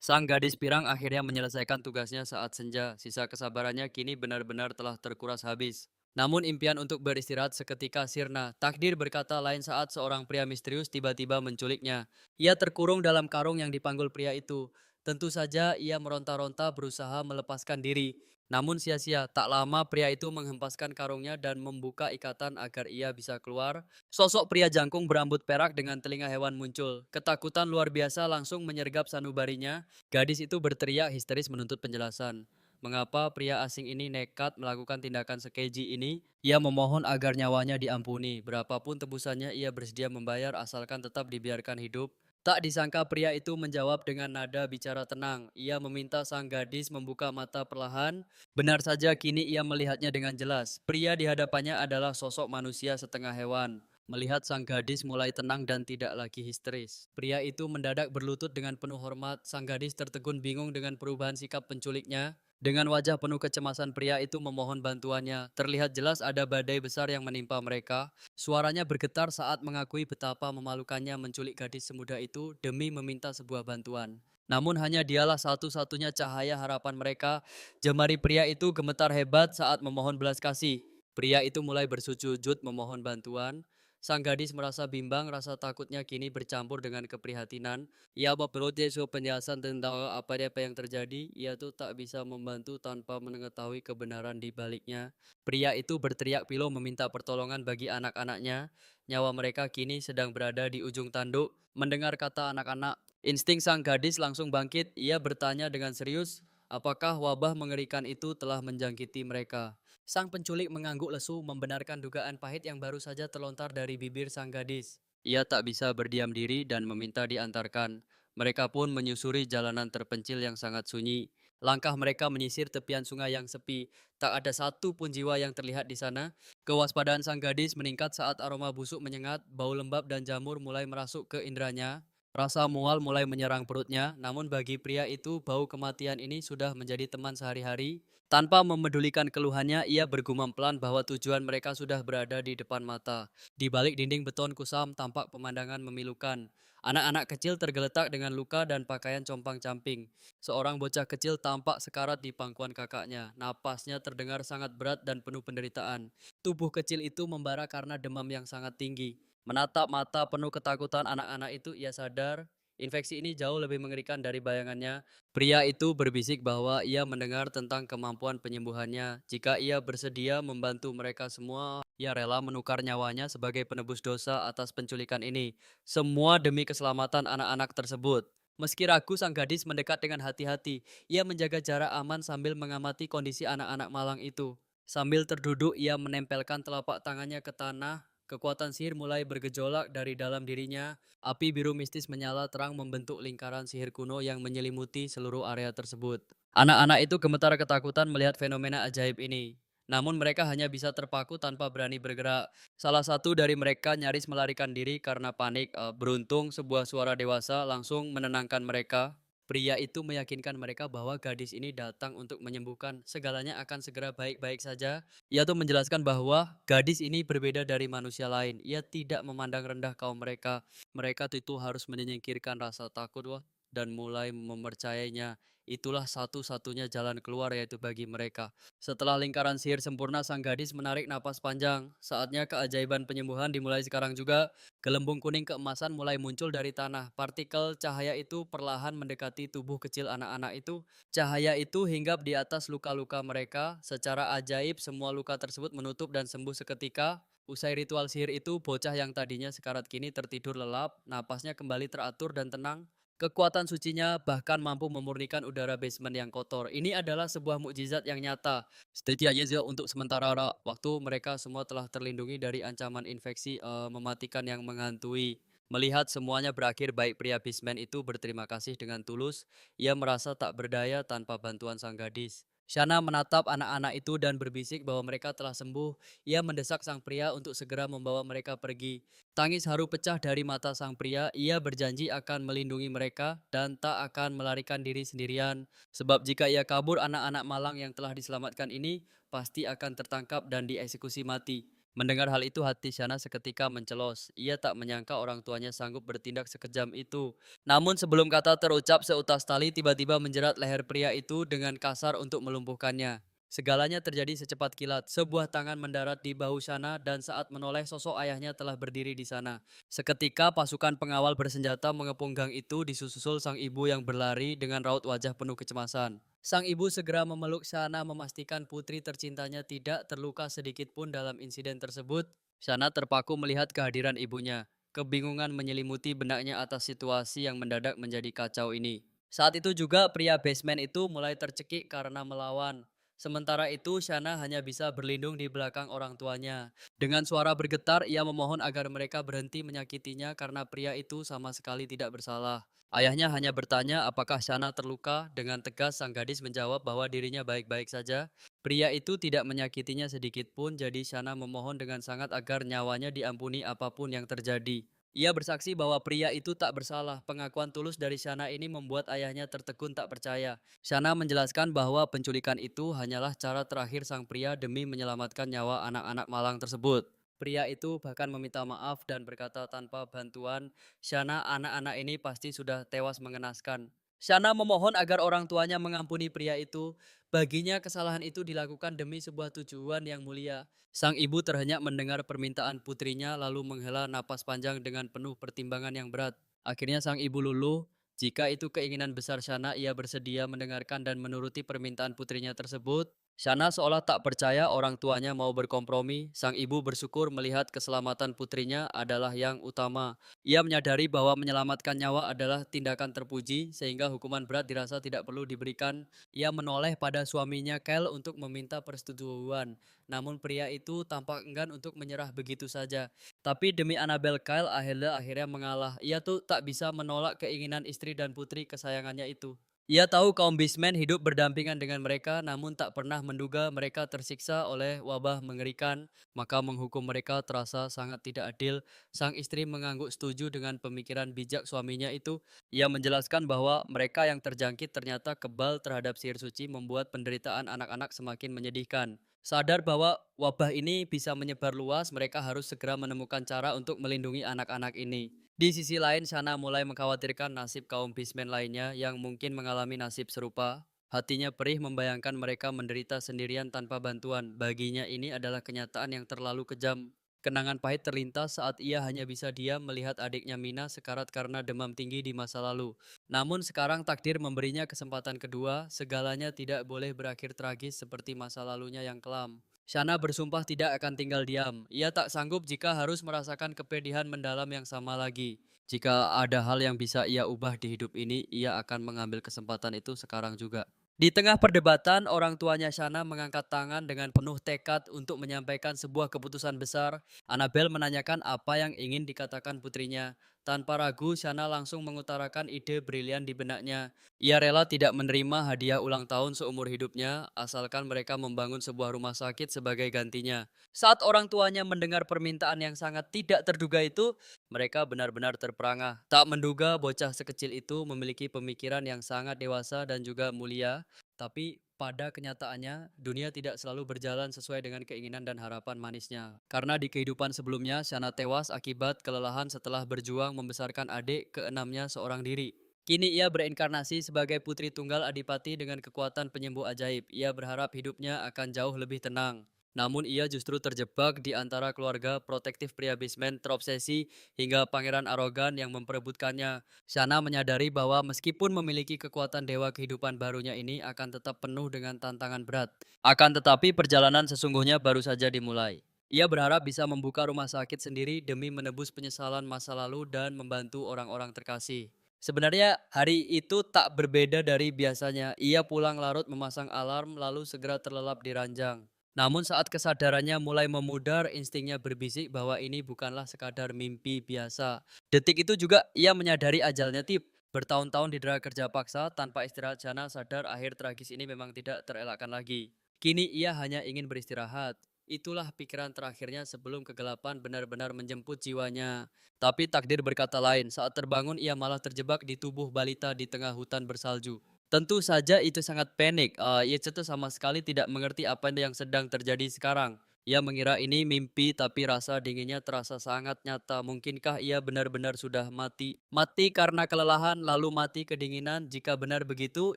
Sang gadis pirang akhirnya menyelesaikan tugasnya saat senja. Sisa kesabarannya kini benar-benar telah terkuras habis. Namun impian untuk beristirahat seketika sirna. Takdir berkata lain saat seorang pria misterius tiba-tiba menculiknya. Ia terkurung dalam karung yang dipanggul pria itu. Tentu saja ia meronta-ronta berusaha melepaskan diri. Namun sia-sia, tak lama pria itu menghempaskan karungnya dan membuka ikatan agar ia bisa keluar. Sosok pria jangkung berambut perak dengan telinga hewan muncul. Ketakutan luar biasa langsung menyergap sanubarinya. Gadis itu berteriak histeris menuntut penjelasan. Mengapa pria asing ini nekat melakukan tindakan sekeji ini? Ia memohon agar nyawanya diampuni. Berapapun tebusannya ia bersedia membayar asalkan tetap dibiarkan hidup. Tak disangka pria itu menjawab dengan nada bicara tenang. Ia meminta sang gadis membuka mata perlahan. Benar saja kini ia melihatnya dengan jelas. Pria di hadapannya adalah sosok manusia setengah hewan. Melihat sang gadis mulai tenang dan tidak lagi histeris. Pria itu mendadak berlutut dengan penuh hormat. Sang gadis tertegun bingung dengan perubahan sikap penculiknya. Dengan wajah penuh kecemasan pria itu memohon bantuannya. Terlihat jelas ada badai besar yang menimpa mereka. Suaranya bergetar saat mengakui betapa memalukannya menculik gadis semuda itu demi meminta sebuah bantuan. Namun hanya dialah satu-satunya cahaya harapan mereka. Jemari pria itu gemetar hebat saat memohon belas kasih. Pria itu mulai bersujud memohon bantuan. Sang gadis merasa bimbang, rasa takutnya kini bercampur dengan keprihatinan. Ia memprotes penjelasan tentang apa yang terjadi. Ia tuh tak bisa membantu tanpa mengetahui kebenaran di baliknya. Pria itu berteriak pilu meminta pertolongan bagi anak-anaknya. Nyawa mereka kini sedang berada di ujung tanduk. Mendengar kata anak-anak, insting sang gadis langsung bangkit. Ia bertanya dengan serius, apakah wabah mengerikan itu telah menjangkiti mereka? Sang penculik mengangguk lesu membenarkan dugaan pahit yang baru saja terlontar dari bibir sang gadis. Ia tak bisa berdiam diri dan meminta diantarkan. Mereka pun menyusuri jalanan terpencil yang sangat sunyi. Langkah mereka menyisir tepian sungai yang sepi. Tak ada satu pun jiwa yang terlihat di sana. Kewaspadaan sang gadis meningkat saat aroma busuk menyengat, bau lembab dan jamur mulai merasuk ke indranya. Rasa mual mulai menyerang perutnya, namun bagi pria itu bau kematian ini sudah menjadi teman sehari-hari. Tanpa memedulikan keluhannya, ia bergumam pelan bahwa tujuan mereka sudah berada di depan mata. Di balik dinding beton kusam tampak pemandangan memilukan. Anak-anak kecil tergeletak dengan luka dan pakaian compang-camping. Seorang bocah kecil tampak sekarat di pangkuan kakaknya. Napasnya terdengar sangat berat dan penuh penderitaan. Tubuh kecil itu membara karena demam yang sangat tinggi. Menatap mata penuh ketakutan anak-anak itu, ia sadar infeksi ini jauh lebih mengerikan dari bayangannya. Pria itu berbisik bahwa ia mendengar tentang kemampuan penyembuhannya. Jika ia bersedia membantu mereka semua, ia rela menukar nyawanya sebagai penebus dosa atas penculikan ini. Semua demi keselamatan anak-anak tersebut. Meski ragu, sang gadis mendekat dengan hati-hati. Ia menjaga jarak aman sambil mengamati kondisi anak-anak malang itu. Sambil terduduk, ia menempelkan telapak tangannya ke tanah. Kekuatan sihir mulai bergejolak dari dalam dirinya. Api biru mistis menyala terang membentuk lingkaran sihir kuno yang menyelimuti seluruh area tersebut. Anak-anak itu gemetar ketakutan melihat fenomena ajaib ini. Namun mereka hanya bisa terpaku tanpa berani bergerak. Salah satu dari mereka nyaris melarikan diri karena panik. Beruntung sebuah suara dewasa langsung menenangkan mereka. Pria itu meyakinkan mereka bahwa gadis ini datang untuk menyembuhkan. Segalanya akan segera baik-baik saja. Ia tuh menjelaskan bahwa gadis ini berbeda dari manusia lain. Ia tidak memandang rendah kaum mereka. Mereka itu harus menyingkirkan rasa takut dan mulai mempercayainya. Itulah satu-satunya jalan keluar yaitu bagi mereka. Setelah lingkaran sihir sempurna, sang gadis menarik napas panjang. Saatnya keajaiban penyembuhan dimulai sekarang juga. Gelembung kuning keemasan mulai muncul dari tanah. Partikel cahaya itu perlahan mendekati tubuh kecil anak-anak itu. Cahaya itu hinggap di atas luka-luka mereka. Secara ajaib, semua luka tersebut menutup dan sembuh seketika. Usai ritual sihir itu, bocah yang tadinya sekarat kini tertidur lelap, napasnya kembali teratur dan tenang. Kekuatan sucinya bahkan mampu memurnikan udara basement yang kotor. Ini adalah sebuah mukjizat yang nyata. Setidaknya untuk sementara waktu mereka semua telah terlindungi dari ancaman infeksi mematikan yang menghantui. Melihat semuanya berakhir, baik pria basement itu berterima kasih dengan tulus. Ia merasa tak berdaya tanpa bantuan sang gadis. Shana menatap anak-anak itu dan berbisik bahwa mereka telah sembuh. Ia mendesak sang pria untuk segera membawa mereka pergi. Tangis haru pecah dari mata sang pria. Ia berjanji akan melindungi mereka dan tak akan melarikan diri sendirian. Sebab jika ia kabur, anak-anak malang yang telah diselamatkan ini pasti akan tertangkap dan dieksekusi mati. Mendengar hal itu hati Shana seketika mencelos. Ia tak menyangka orang tuanya sanggup bertindak sekejam itu. Namun sebelum kata terucap seutas tali tiba-tiba menjerat leher pria itu dengan kasar untuk melumpuhkannya. Segalanya terjadi secepat kilat. Sebuah tangan mendarat di bahu Shana dan saat menoleh sosok ayahnya telah berdiri di sana. Seketika pasukan pengawal bersenjata mengepung gang itu disusul sang ibu yang berlari dengan raut wajah penuh kecemasan. Sang ibu segera memeluk Shana memastikan putri tercintanya tidak terluka sedikit pun dalam insiden tersebut. Shana terpaku melihat kehadiran ibunya. Kebingungan menyelimuti benaknya atas situasi yang mendadak menjadi kacau ini. Saat itu juga pria basement itu mulai tercekik karena melawan. Sementara itu Shana hanya bisa berlindung di belakang orang tuanya. Dengan suara bergetar ia memohon agar mereka berhenti menyakitinya karena pria itu sama sekali tidak bersalah. Ayahnya hanya bertanya apakah Shana terluka. Dengan tegas sang gadis menjawab bahwa dirinya baik-baik saja. Pria itu tidak menyakitinya sedikit pun, jadi Shana memohon dengan sangat agar nyawanya diampuni apapun yang terjadi. Ia bersaksi bahwa pria itu tak bersalah. Pengakuan tulus dari Shana ini membuat ayahnya tertegun tak percaya. Shana menjelaskan bahwa penculikan itu hanyalah cara terakhir sang pria demi menyelamatkan nyawa anak-anak malang tersebut. Pria itu bahkan meminta maaf dan berkata tanpa bantuan Shana, anak-anak ini pasti sudah tewas mengenaskan. Shana memohon agar orang tuanya mengampuni pria itu. Baginya kesalahan itu dilakukan demi sebuah tujuan yang mulia. Sang ibu terhenyak mendengar permintaan putrinya lalu menghela napas panjang dengan penuh pertimbangan yang berat. Akhirnya sang ibu luluh. Jika itu keinginan besar Shana, ia bersedia mendengarkan dan menuruti permintaan putrinya tersebut. Shana seolah tak percaya orang tuanya mau berkompromi. Sang ibu bersyukur melihat keselamatan putrinya adalah yang utama. Ia menyadari bahwa menyelamatkan nyawa adalah tindakan terpuji, sehingga hukuman berat dirasa tidak perlu diberikan. Ia menoleh pada suaminya Kyle untuk meminta persetujuan. Namun pria itu tampak enggan untuk menyerah begitu saja. Tapi demi Annabel, Kyle akhirnya mengalah. Ia tuh tak bisa menolak keinginan istri dan putri kesayangannya itu. Ia tahu kaum Beastmen hidup berdampingan dengan mereka, namun tak pernah menduga mereka tersiksa oleh wabah mengerikan, maka menghukum mereka terasa sangat tidak adil. Sang istri mengangguk setuju dengan pemikiran bijak suaminya itu. Ia menjelaskan bahwa mereka yang terjangkit ternyata kebal terhadap sihir suci membuat penderitaan anak-anak semakin menyedihkan. Sadar bahwa wabah ini bisa menyebar luas, mereka harus segera menemukan cara untuk melindungi anak-anak ini. Di sisi lain, Shana mulai mengkhawatirkan nasib kaum Beastmen lainnya yang mungkin mengalami nasib serupa. Hatinya perih membayangkan mereka menderita sendirian tanpa bantuan. Baginya ini adalah kenyataan yang terlalu kejam. Kenangan pahit terlintas saat ia hanya bisa diam melihat adiknya Mina sekarat karena demam tinggi di masa lalu. Namun sekarang takdir memberinya kesempatan kedua, segalanya tidak boleh berakhir tragis seperti masa lalunya yang kelam. Shana bersumpah tidak akan tinggal diam. Ia tak sanggup jika harus merasakan kepedihan mendalam yang sama lagi. Jika ada hal yang bisa ia ubah di hidup ini, ia akan mengambil kesempatan itu sekarang juga. Di tengah perdebatan, orang tuanya Shana mengangkat tangan dengan penuh tekad untuk menyampaikan sebuah keputusan besar. Annabel menanyakan apa yang ingin dikatakan putrinya. Tanpa ragu, Shana langsung mengutarakan ide brilian di benaknya. Ia rela tidak menerima hadiah ulang tahun seumur hidupnya, asalkan mereka membangun sebuah rumah sakit sebagai gantinya. Saat orang tuanya mendengar permintaan yang sangat tidak terduga itu, mereka benar-benar terperangah. Tak menduga bocah sekecil itu memiliki pemikiran yang sangat dewasa dan juga mulia, tapi pada kenyataannya dunia tidak selalu berjalan sesuai dengan keinginan dan harapan manisnya. Karena di kehidupan sebelumnya, Shana tewas akibat kelelahan setelah berjuang membesarkan adik keenamnya seorang diri. Kini ia berinkarnasi sebagai putri tunggal adipati dengan kekuatan penyembuh ajaib. Ia berharap hidupnya akan jauh lebih tenang. Namun ia justru terjebak di antara keluarga protektif pria basement terobsesi hingga pangeran arogan yang memperebutkannya. Shana menyadari bahwa meskipun memiliki kekuatan dewa kehidupan barunya ini akan tetap penuh dengan tantangan berat. Akan tetapi perjalanan sesungguhnya baru saja dimulai. Ia berharap bisa membuka rumah sakit sendiri demi menebus penyesalan masa lalu dan membantu orang-orang terkasih. Sebenarnya hari itu tak berbeda dari biasanya. Ia pulang larut memasang alarm lalu segera terlelap di ranjang. Namun saat kesadarannya mulai memudar, instingnya berbisik bahwa ini bukanlah sekadar mimpi biasa. Detik itu juga ia menyadari ajalnya tip. Bertahun-tahun didera kerja paksa tanpa istirahat, Shana sadar akhir tragis ini memang tidak terelakkan lagi. Kini ia hanya ingin beristirahat. Itulah pikiran terakhirnya sebelum kegelapan benar-benar menjemput jiwanya. Tapi takdir berkata lain, saat terbangun ia malah terjebak di tubuh balita di tengah hutan bersalju. Tentu saja itu sangat panik. Ia itu sama sekali tidak mengerti apa yang sedang terjadi sekarang. Ia mengira ini mimpi, tapi rasa dinginnya terasa sangat nyata. Mungkinkah ia benar-benar sudah mati? Mati karena kelelahan, lalu mati kedinginan. Jika benar begitu,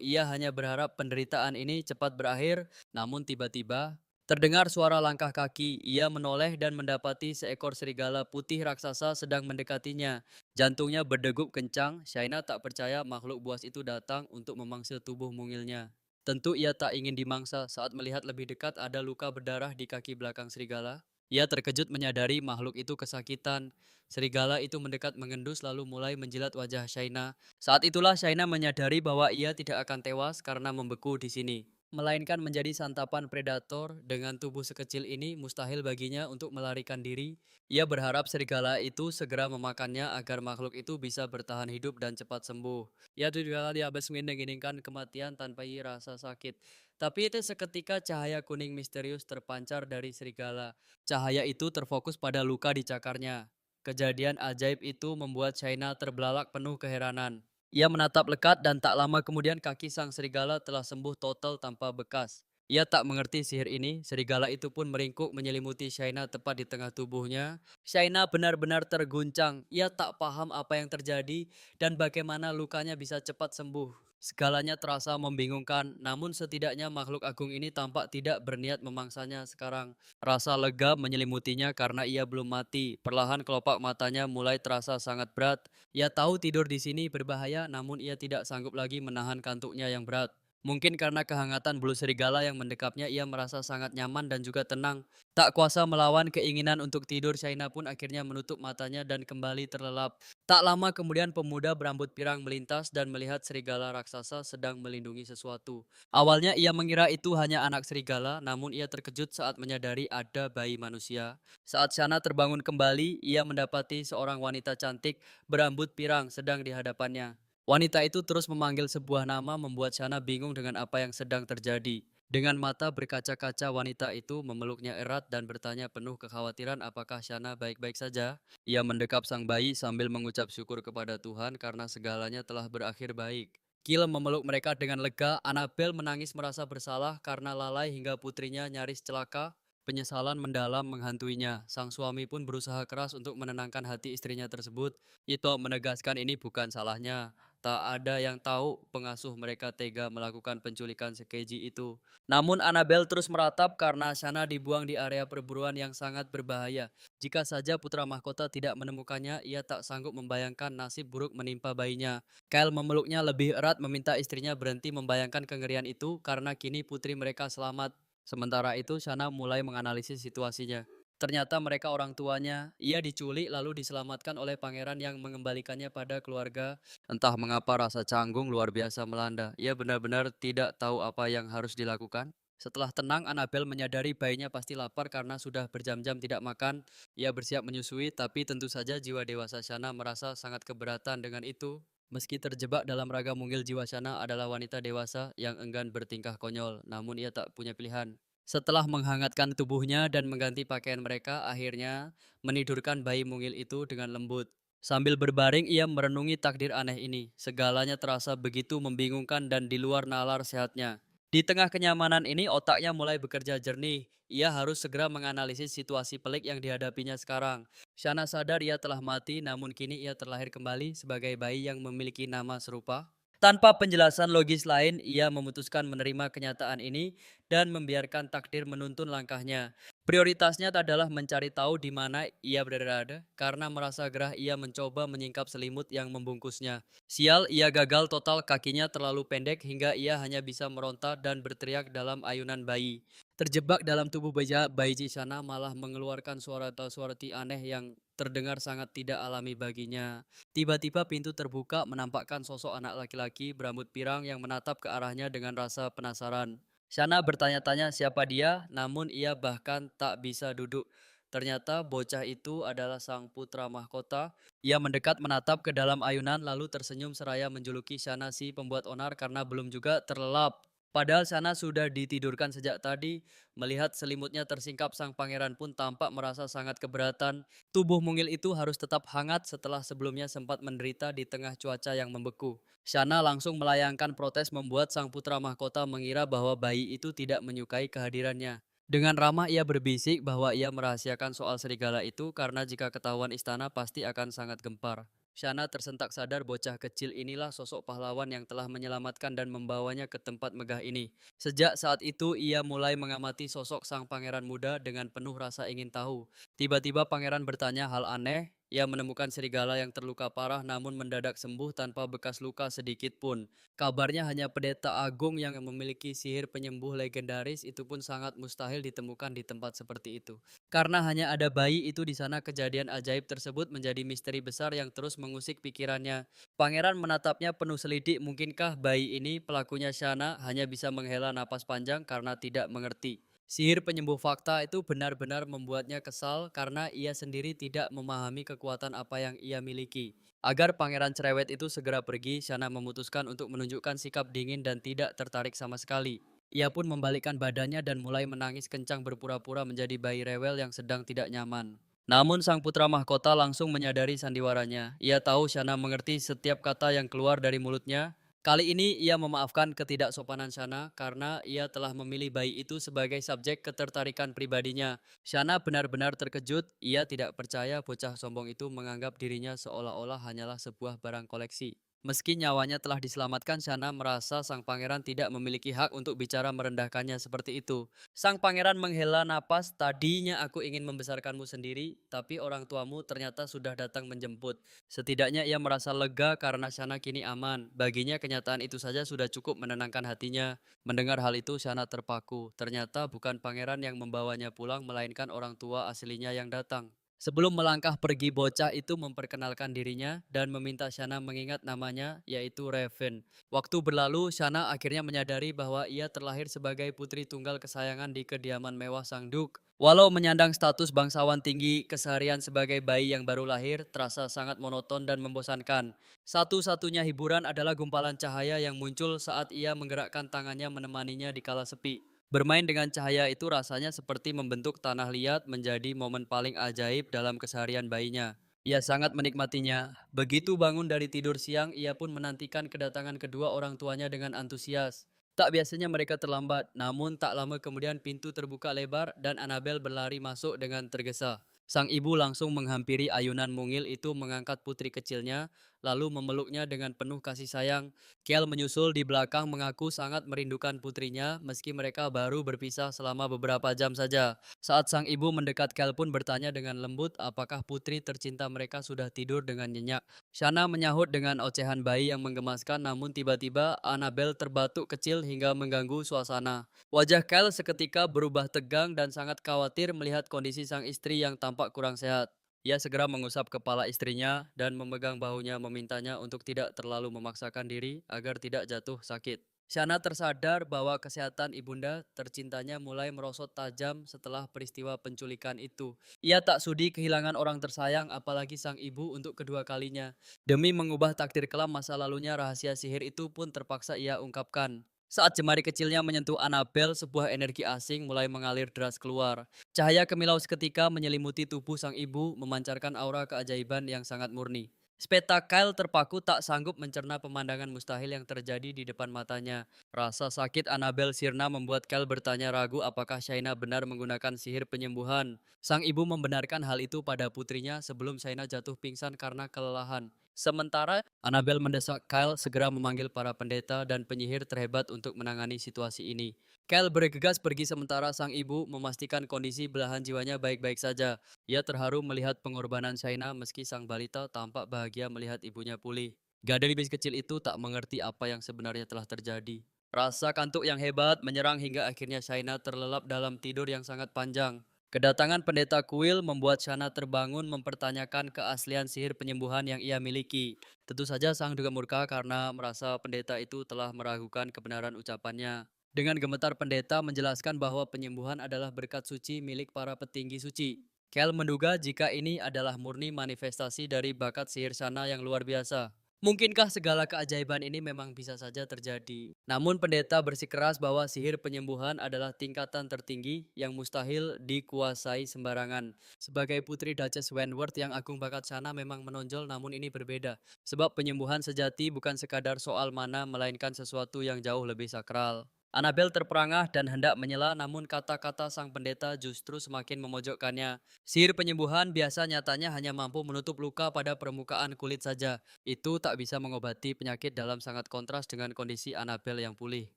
ia hanya berharap penderitaan ini cepat berakhir. Namun tiba-tiba, terdengar suara langkah kaki. Ia menoleh dan mendapati seekor serigala putih raksasa sedang mendekatinya. Jantungnya berdegup kencang. Shaina tak percaya makhluk buas itu datang untuk memangsa tubuh mungilnya. Tentu ia tak ingin dimangsa saat melihat lebih dekat ada luka berdarah di kaki belakang serigala. Ia terkejut menyadari makhluk itu kesakitan. Serigala itu mendekat mengendus lalu mulai menjilat wajah Shaina. Saat itulah Shaina menyadari bahwa ia tidak akan tewas karena membeku di sini, melainkan menjadi santapan predator. Dengan tubuh sekecil ini mustahil baginya untuk melarikan diri. Ia berharap serigala itu segera memakannya agar makhluk itu bisa bertahan hidup dan cepat sembuh. Ia juga habis menginginkan kematian tanpa rasa sakit. Tapi itu seketika cahaya kuning misterius terpancar dari serigala. Cahaya itu terfokus pada luka di cakarnya. Kejadian ajaib itu membuat Shaina terbelalak penuh keheranan. Ia menatap lekat dan tak lama kemudian kaki sang serigala telah sembuh total tanpa bekas. Ia tak mengerti sihir ini, serigala itu pun meringkuk menyelimuti Shaina tepat di tengah tubuhnya. Shaina benar-benar terguncang, ia tak paham apa yang terjadi dan bagaimana lukanya bisa cepat sembuh. Segalanya terasa membingungkan, namun setidaknya makhluk agung ini tampak tidak berniat memangsanya sekarang. Rasa lega menyelimutinya karena ia belum mati. Perlahan kelopak matanya mulai terasa sangat berat. Ia tahu tidur di sini berbahaya, namun ia tidak sanggup lagi menahan kantuknya yang berat. Mungkin karena kehangatan bulu serigala yang mendekapnya, ia merasa sangat nyaman dan juga tenang. Tak kuasa melawan keinginan untuk tidur, Shaina pun akhirnya menutup matanya dan kembali terlelap. Tak lama kemudian pemuda berambut pirang melintas dan melihat serigala raksasa sedang melindungi sesuatu. Awalnya ia mengira itu hanya anak serigala, namun ia terkejut saat menyadari ada bayi manusia. Saat Shana terbangun kembali, ia mendapati seorang wanita cantik berambut pirang sedang di hadapannya. Wanita itu terus memanggil sebuah nama membuat Shana bingung dengan apa yang sedang terjadi. Dengan mata berkaca-kaca wanita itu memeluknya erat dan bertanya penuh kekhawatiran apakah Shana baik-baik saja. Ia mendekap sang bayi sambil mengucap syukur kepada Tuhan karena segalanya telah berakhir baik. Kil memeluk mereka dengan lega. Annabel menangis merasa bersalah karena lalai hingga putrinya nyaris celaka. Penyesalan mendalam menghantuinya. Sang suami pun berusaha keras untuk menenangkan hati istrinya tersebut. Ito menegaskan ini bukan salahnya. Tak ada yang tahu pengasuh mereka tega melakukan penculikan sekeji itu. Namun Annabel terus meratap karena Shana dibuang di area perburuan yang sangat berbahaya. Jika saja putra mahkota tidak menemukannya, ia tak sanggup membayangkan nasib buruk menimpa bayinya. Kyle memeluknya lebih erat meminta istrinya berhenti membayangkan kengerian itu karena kini putri mereka selamat. Sementara itu Shana mulai menganalisis situasinya. Ternyata mereka orang tuanya. Ia diculik lalu diselamatkan oleh pangeran yang mengembalikannya pada keluarga. Entah mengapa rasa canggung luar biasa melanda. Ia benar-benar tidak tahu apa yang harus dilakukan. Setelah tenang, Annabel menyadari bayinya pasti lapar karena sudah berjam-jam tidak makan. Ia bersiap menyusui, tapi tentu saja jiwa dewasa Shana merasa sangat keberatan dengan itu. Meski terjebak dalam ragam mungil, jiwa Shana adalah wanita dewasa yang enggan bertingkah konyol, namun ia tak punya pilihan. Setelah menghangatkan tubuhnya dan mengganti pakaian mereka, akhirnya menidurkan bayi mungil itu dengan lembut. Sambil berbaring, ia merenungi takdir aneh ini. Segalanya terasa begitu membingungkan dan di luar nalar sehatnya. Di tengah kenyamanan ini, otaknya mulai bekerja jernih. Ia harus segera menganalisis situasi pelik yang dihadapinya sekarang. Shana sadar ia telah mati, namun kini ia terlahir kembali sebagai bayi yang memiliki nama serupa. Tanpa penjelasan logis lain, ia memutuskan menerima kenyataan ini dan membiarkan takdir menuntun langkahnya. Prioritasnya adalah mencari tahu di mana ia berada, karena merasa gerah ia mencoba menyingkap selimut yang membungkusnya. Sial, ia gagal total, kakinya terlalu pendek hingga ia hanya bisa meronta dan berteriak dalam ayunan bayi. Terjebak dalam tubuh bayi Chisana malah mengeluarkan suara aneh yang terdengar sangat tidak alami baginya. Tiba-tiba pintu terbuka menampakkan sosok anak laki-laki berambut pirang yang menatap ke arahnya dengan rasa penasaran. Shana bertanya-tanya siapa dia, namun ia bahkan tak bisa duduk. Ternyata bocah itu adalah sang putra mahkota. Ia mendekat menatap ke dalam ayunan lalu tersenyum seraya menjuluki Shana si pembuat onar karena belum juga terlelap. Padahal Shana sudah ditidurkan sejak tadi. Melihat selimutnya tersingkap, sang pangeran pun tampak merasa sangat keberatan. Tubuh mungil itu harus tetap hangat setelah sebelumnya sempat menderita di tengah cuaca yang membeku. Shana langsung melayangkan protes membuat sang putra mahkota mengira bahwa bayi itu tidak menyukai kehadirannya. Dengan ramah ia berbisik bahwa ia merahasiakan soal serigala itu karena jika ketahuan istana pasti akan sangat gempar. Shana tersentak sadar bocah kecil inilah sosok pahlawan yang telah menyelamatkan dan membawanya ke tempat megah ini. Sejak saat itu ia mulai mengamati sosok sang pangeran muda dengan penuh rasa ingin tahu. Tiba-tiba pangeran bertanya hal aneh. Ia menemukan serigala yang terluka parah namun mendadak sembuh tanpa bekas luka sedikit pun. Kabarnya hanya pendeta agung yang memiliki sihir penyembuh legendaris itu pun sangat mustahil ditemukan di tempat seperti itu. Karena hanya ada bayi itu di sana, kejadian ajaib tersebut menjadi misteri besar yang terus mengusik pikirannya. Pangeran menatapnya penuh selidik, mungkinkah bayi ini pelakunya Shana hanya bisa menghela napas panjang karena tidak mengerti. Sihir penyembuh fakta itu benar-benar membuatnya kesal karena ia sendiri tidak memahami kekuatan apa yang ia miliki. Agar pangeran cerewet itu segera pergi, Shana memutuskan untuk menunjukkan sikap dingin dan tidak tertarik sama sekali. Ia pun membalikkan badannya dan mulai menangis kencang berpura-pura menjadi bayi rewel yang sedang tidak nyaman. Namun sang putra mahkota langsung menyadari sandiwaranya. Ia tahu Shana mengerti setiap kata yang keluar dari mulutnya. Kali ini ia memaafkan ketidaksopanan Shana karena ia telah memilih bayi itu sebagai subjek ketertarikan pribadinya. Shana benar-benar terkejut, ia tidak percaya bocah sombong itu menganggap dirinya seolah-olah hanyalah sebuah barang koleksi. Meski nyawanya telah diselamatkan, Shana merasa sang pangeran tidak memiliki hak untuk bicara merendahkannya seperti itu. Sang pangeran menghela napas, tadinya aku ingin membesarkanmu sendiri, tapi orang tuamu ternyata sudah datang menjemput. Setidaknya ia merasa lega karena Shana kini aman. Baginya kenyataan itu saja sudah cukup menenangkan hatinya. Mendengar hal itu, Shana terpaku. Ternyata bukan pangeran yang membawanya pulang, melainkan orang tua aslinya yang datang. Sebelum melangkah pergi, bocah itu memperkenalkan dirinya dan meminta Shana mengingat namanya, yaitu Raven. Waktu berlalu, Shana akhirnya menyadari bahwa ia terlahir sebagai putri tunggal kesayangan di kediaman mewah sang Duke. Walau menyandang status bangsawan tinggi, keseharian sebagai bayi yang baru lahir terasa sangat monoton dan membosankan. Satu-satunya hiburan adalah gumpalan cahaya yang muncul saat ia menggerakkan tangannya menemaninya di kala sepi. Bermain dengan cahaya itu rasanya seperti membentuk tanah liat menjadi momen paling ajaib dalam keseharian bayinya. Ia sangat menikmatinya. Begitu bangun dari tidur siang, ia pun menantikan kedatangan kedua orang tuanya dengan antusias. Tak biasanya mereka terlambat, namun tak lama kemudian pintu terbuka lebar dan Annabel berlari masuk dengan tergesa. Sang ibu langsung menghampiri ayunan mungil itu mengangkat putri kecilnya, lalu memeluknya dengan penuh kasih sayang. Kel menyusul di belakang mengaku sangat merindukan putrinya meski mereka baru berpisah selama beberapa jam saja. Saat sang ibu mendekat, Kel pun bertanya dengan lembut apakah putri tercinta mereka sudah tidur dengan nyenyak. Shana menyahut dengan ocehan bayi yang menggemaskan, namun tiba-tiba Annabel terbatuk kecil hingga mengganggu suasana. Wajah Kel seketika berubah tegang dan sangat khawatir melihat kondisi sang istri yang tampak kurang sehat. Ia segera mengusap kepala istrinya dan memegang bahunya memintanya untuk tidak terlalu memaksakan diri agar tidak jatuh sakit. Shana tersadar bahwa kesehatan ibunda tercintanya mulai merosot tajam setelah peristiwa penculikan itu. Ia tak sudi kehilangan orang tersayang apalagi sang ibu untuk kedua kalinya. Demi mengubah takdir kelam masa lalunya, rahasia sihir itu pun terpaksa ia ungkapkan. Saat jemari kecilnya menyentuh Annabel, sebuah energi asing mulai mengalir deras keluar. Cahaya kemilau seketika menyelimuti tubuh sang ibu, memancarkan aura keajaiban yang sangat murni. Spektakel terpaku tak sanggup mencerna pemandangan mustahil yang terjadi di depan matanya. Rasa sakit Annabel sirna membuat Kel bertanya ragu apakah Shaina benar menggunakan sihir penyembuhan. Sang ibu membenarkan hal itu pada putrinya sebelum Shaina jatuh pingsan karena kelelahan. Sementara Annabel mendesak Kyle segera memanggil para pendeta dan penyihir terhebat untuk menangani situasi ini. Kyle bergegas pergi sementara sang ibu memastikan kondisi belahan jiwanya baik-baik saja. Ia terharu melihat pengorbanan Shaina meski sang balita tampak bahagia melihat ibunya pulih. Gadis kecil itu tak mengerti apa yang sebenarnya telah terjadi. Rasa kantuk yang hebat menyerang hingga akhirnya Shaina terlelap dalam tidur yang sangat panjang. Kedatangan pendeta kuil membuat Shana terbangun mempertanyakan keaslian sihir penyembuhan yang ia miliki. Tentu saja sang duga murka karena merasa pendeta itu telah meragukan kebenaran ucapannya. Dengan gemetar pendeta menjelaskan bahwa penyembuhan adalah berkat suci milik para petinggi suci. Kel menduga jika ini adalah murni manifestasi dari bakat sihir Shana yang luar biasa. Mungkinkah segala keajaiban ini memang bisa saja terjadi? Namun pendeta bersikeras bahwa sihir penyembuhan adalah tingkatan tertinggi yang mustahil dikuasai sembarangan. Sebagai putri Duchess Wentworth yang agung bakat Shana memang menonjol, namun ini berbeda. Sebab penyembuhan sejati bukan sekadar soal mana melainkan sesuatu yang jauh lebih sakral. Annabel terperangah dan hendak menyela, namun kata-kata sang pendeta justru semakin memojokkannya. Sihir penyembuhan biasa nyatanya hanya mampu menutup luka pada permukaan kulit saja. Itu tak bisa mengobati penyakit dalam sangat kontras dengan kondisi Annabel yang pulih.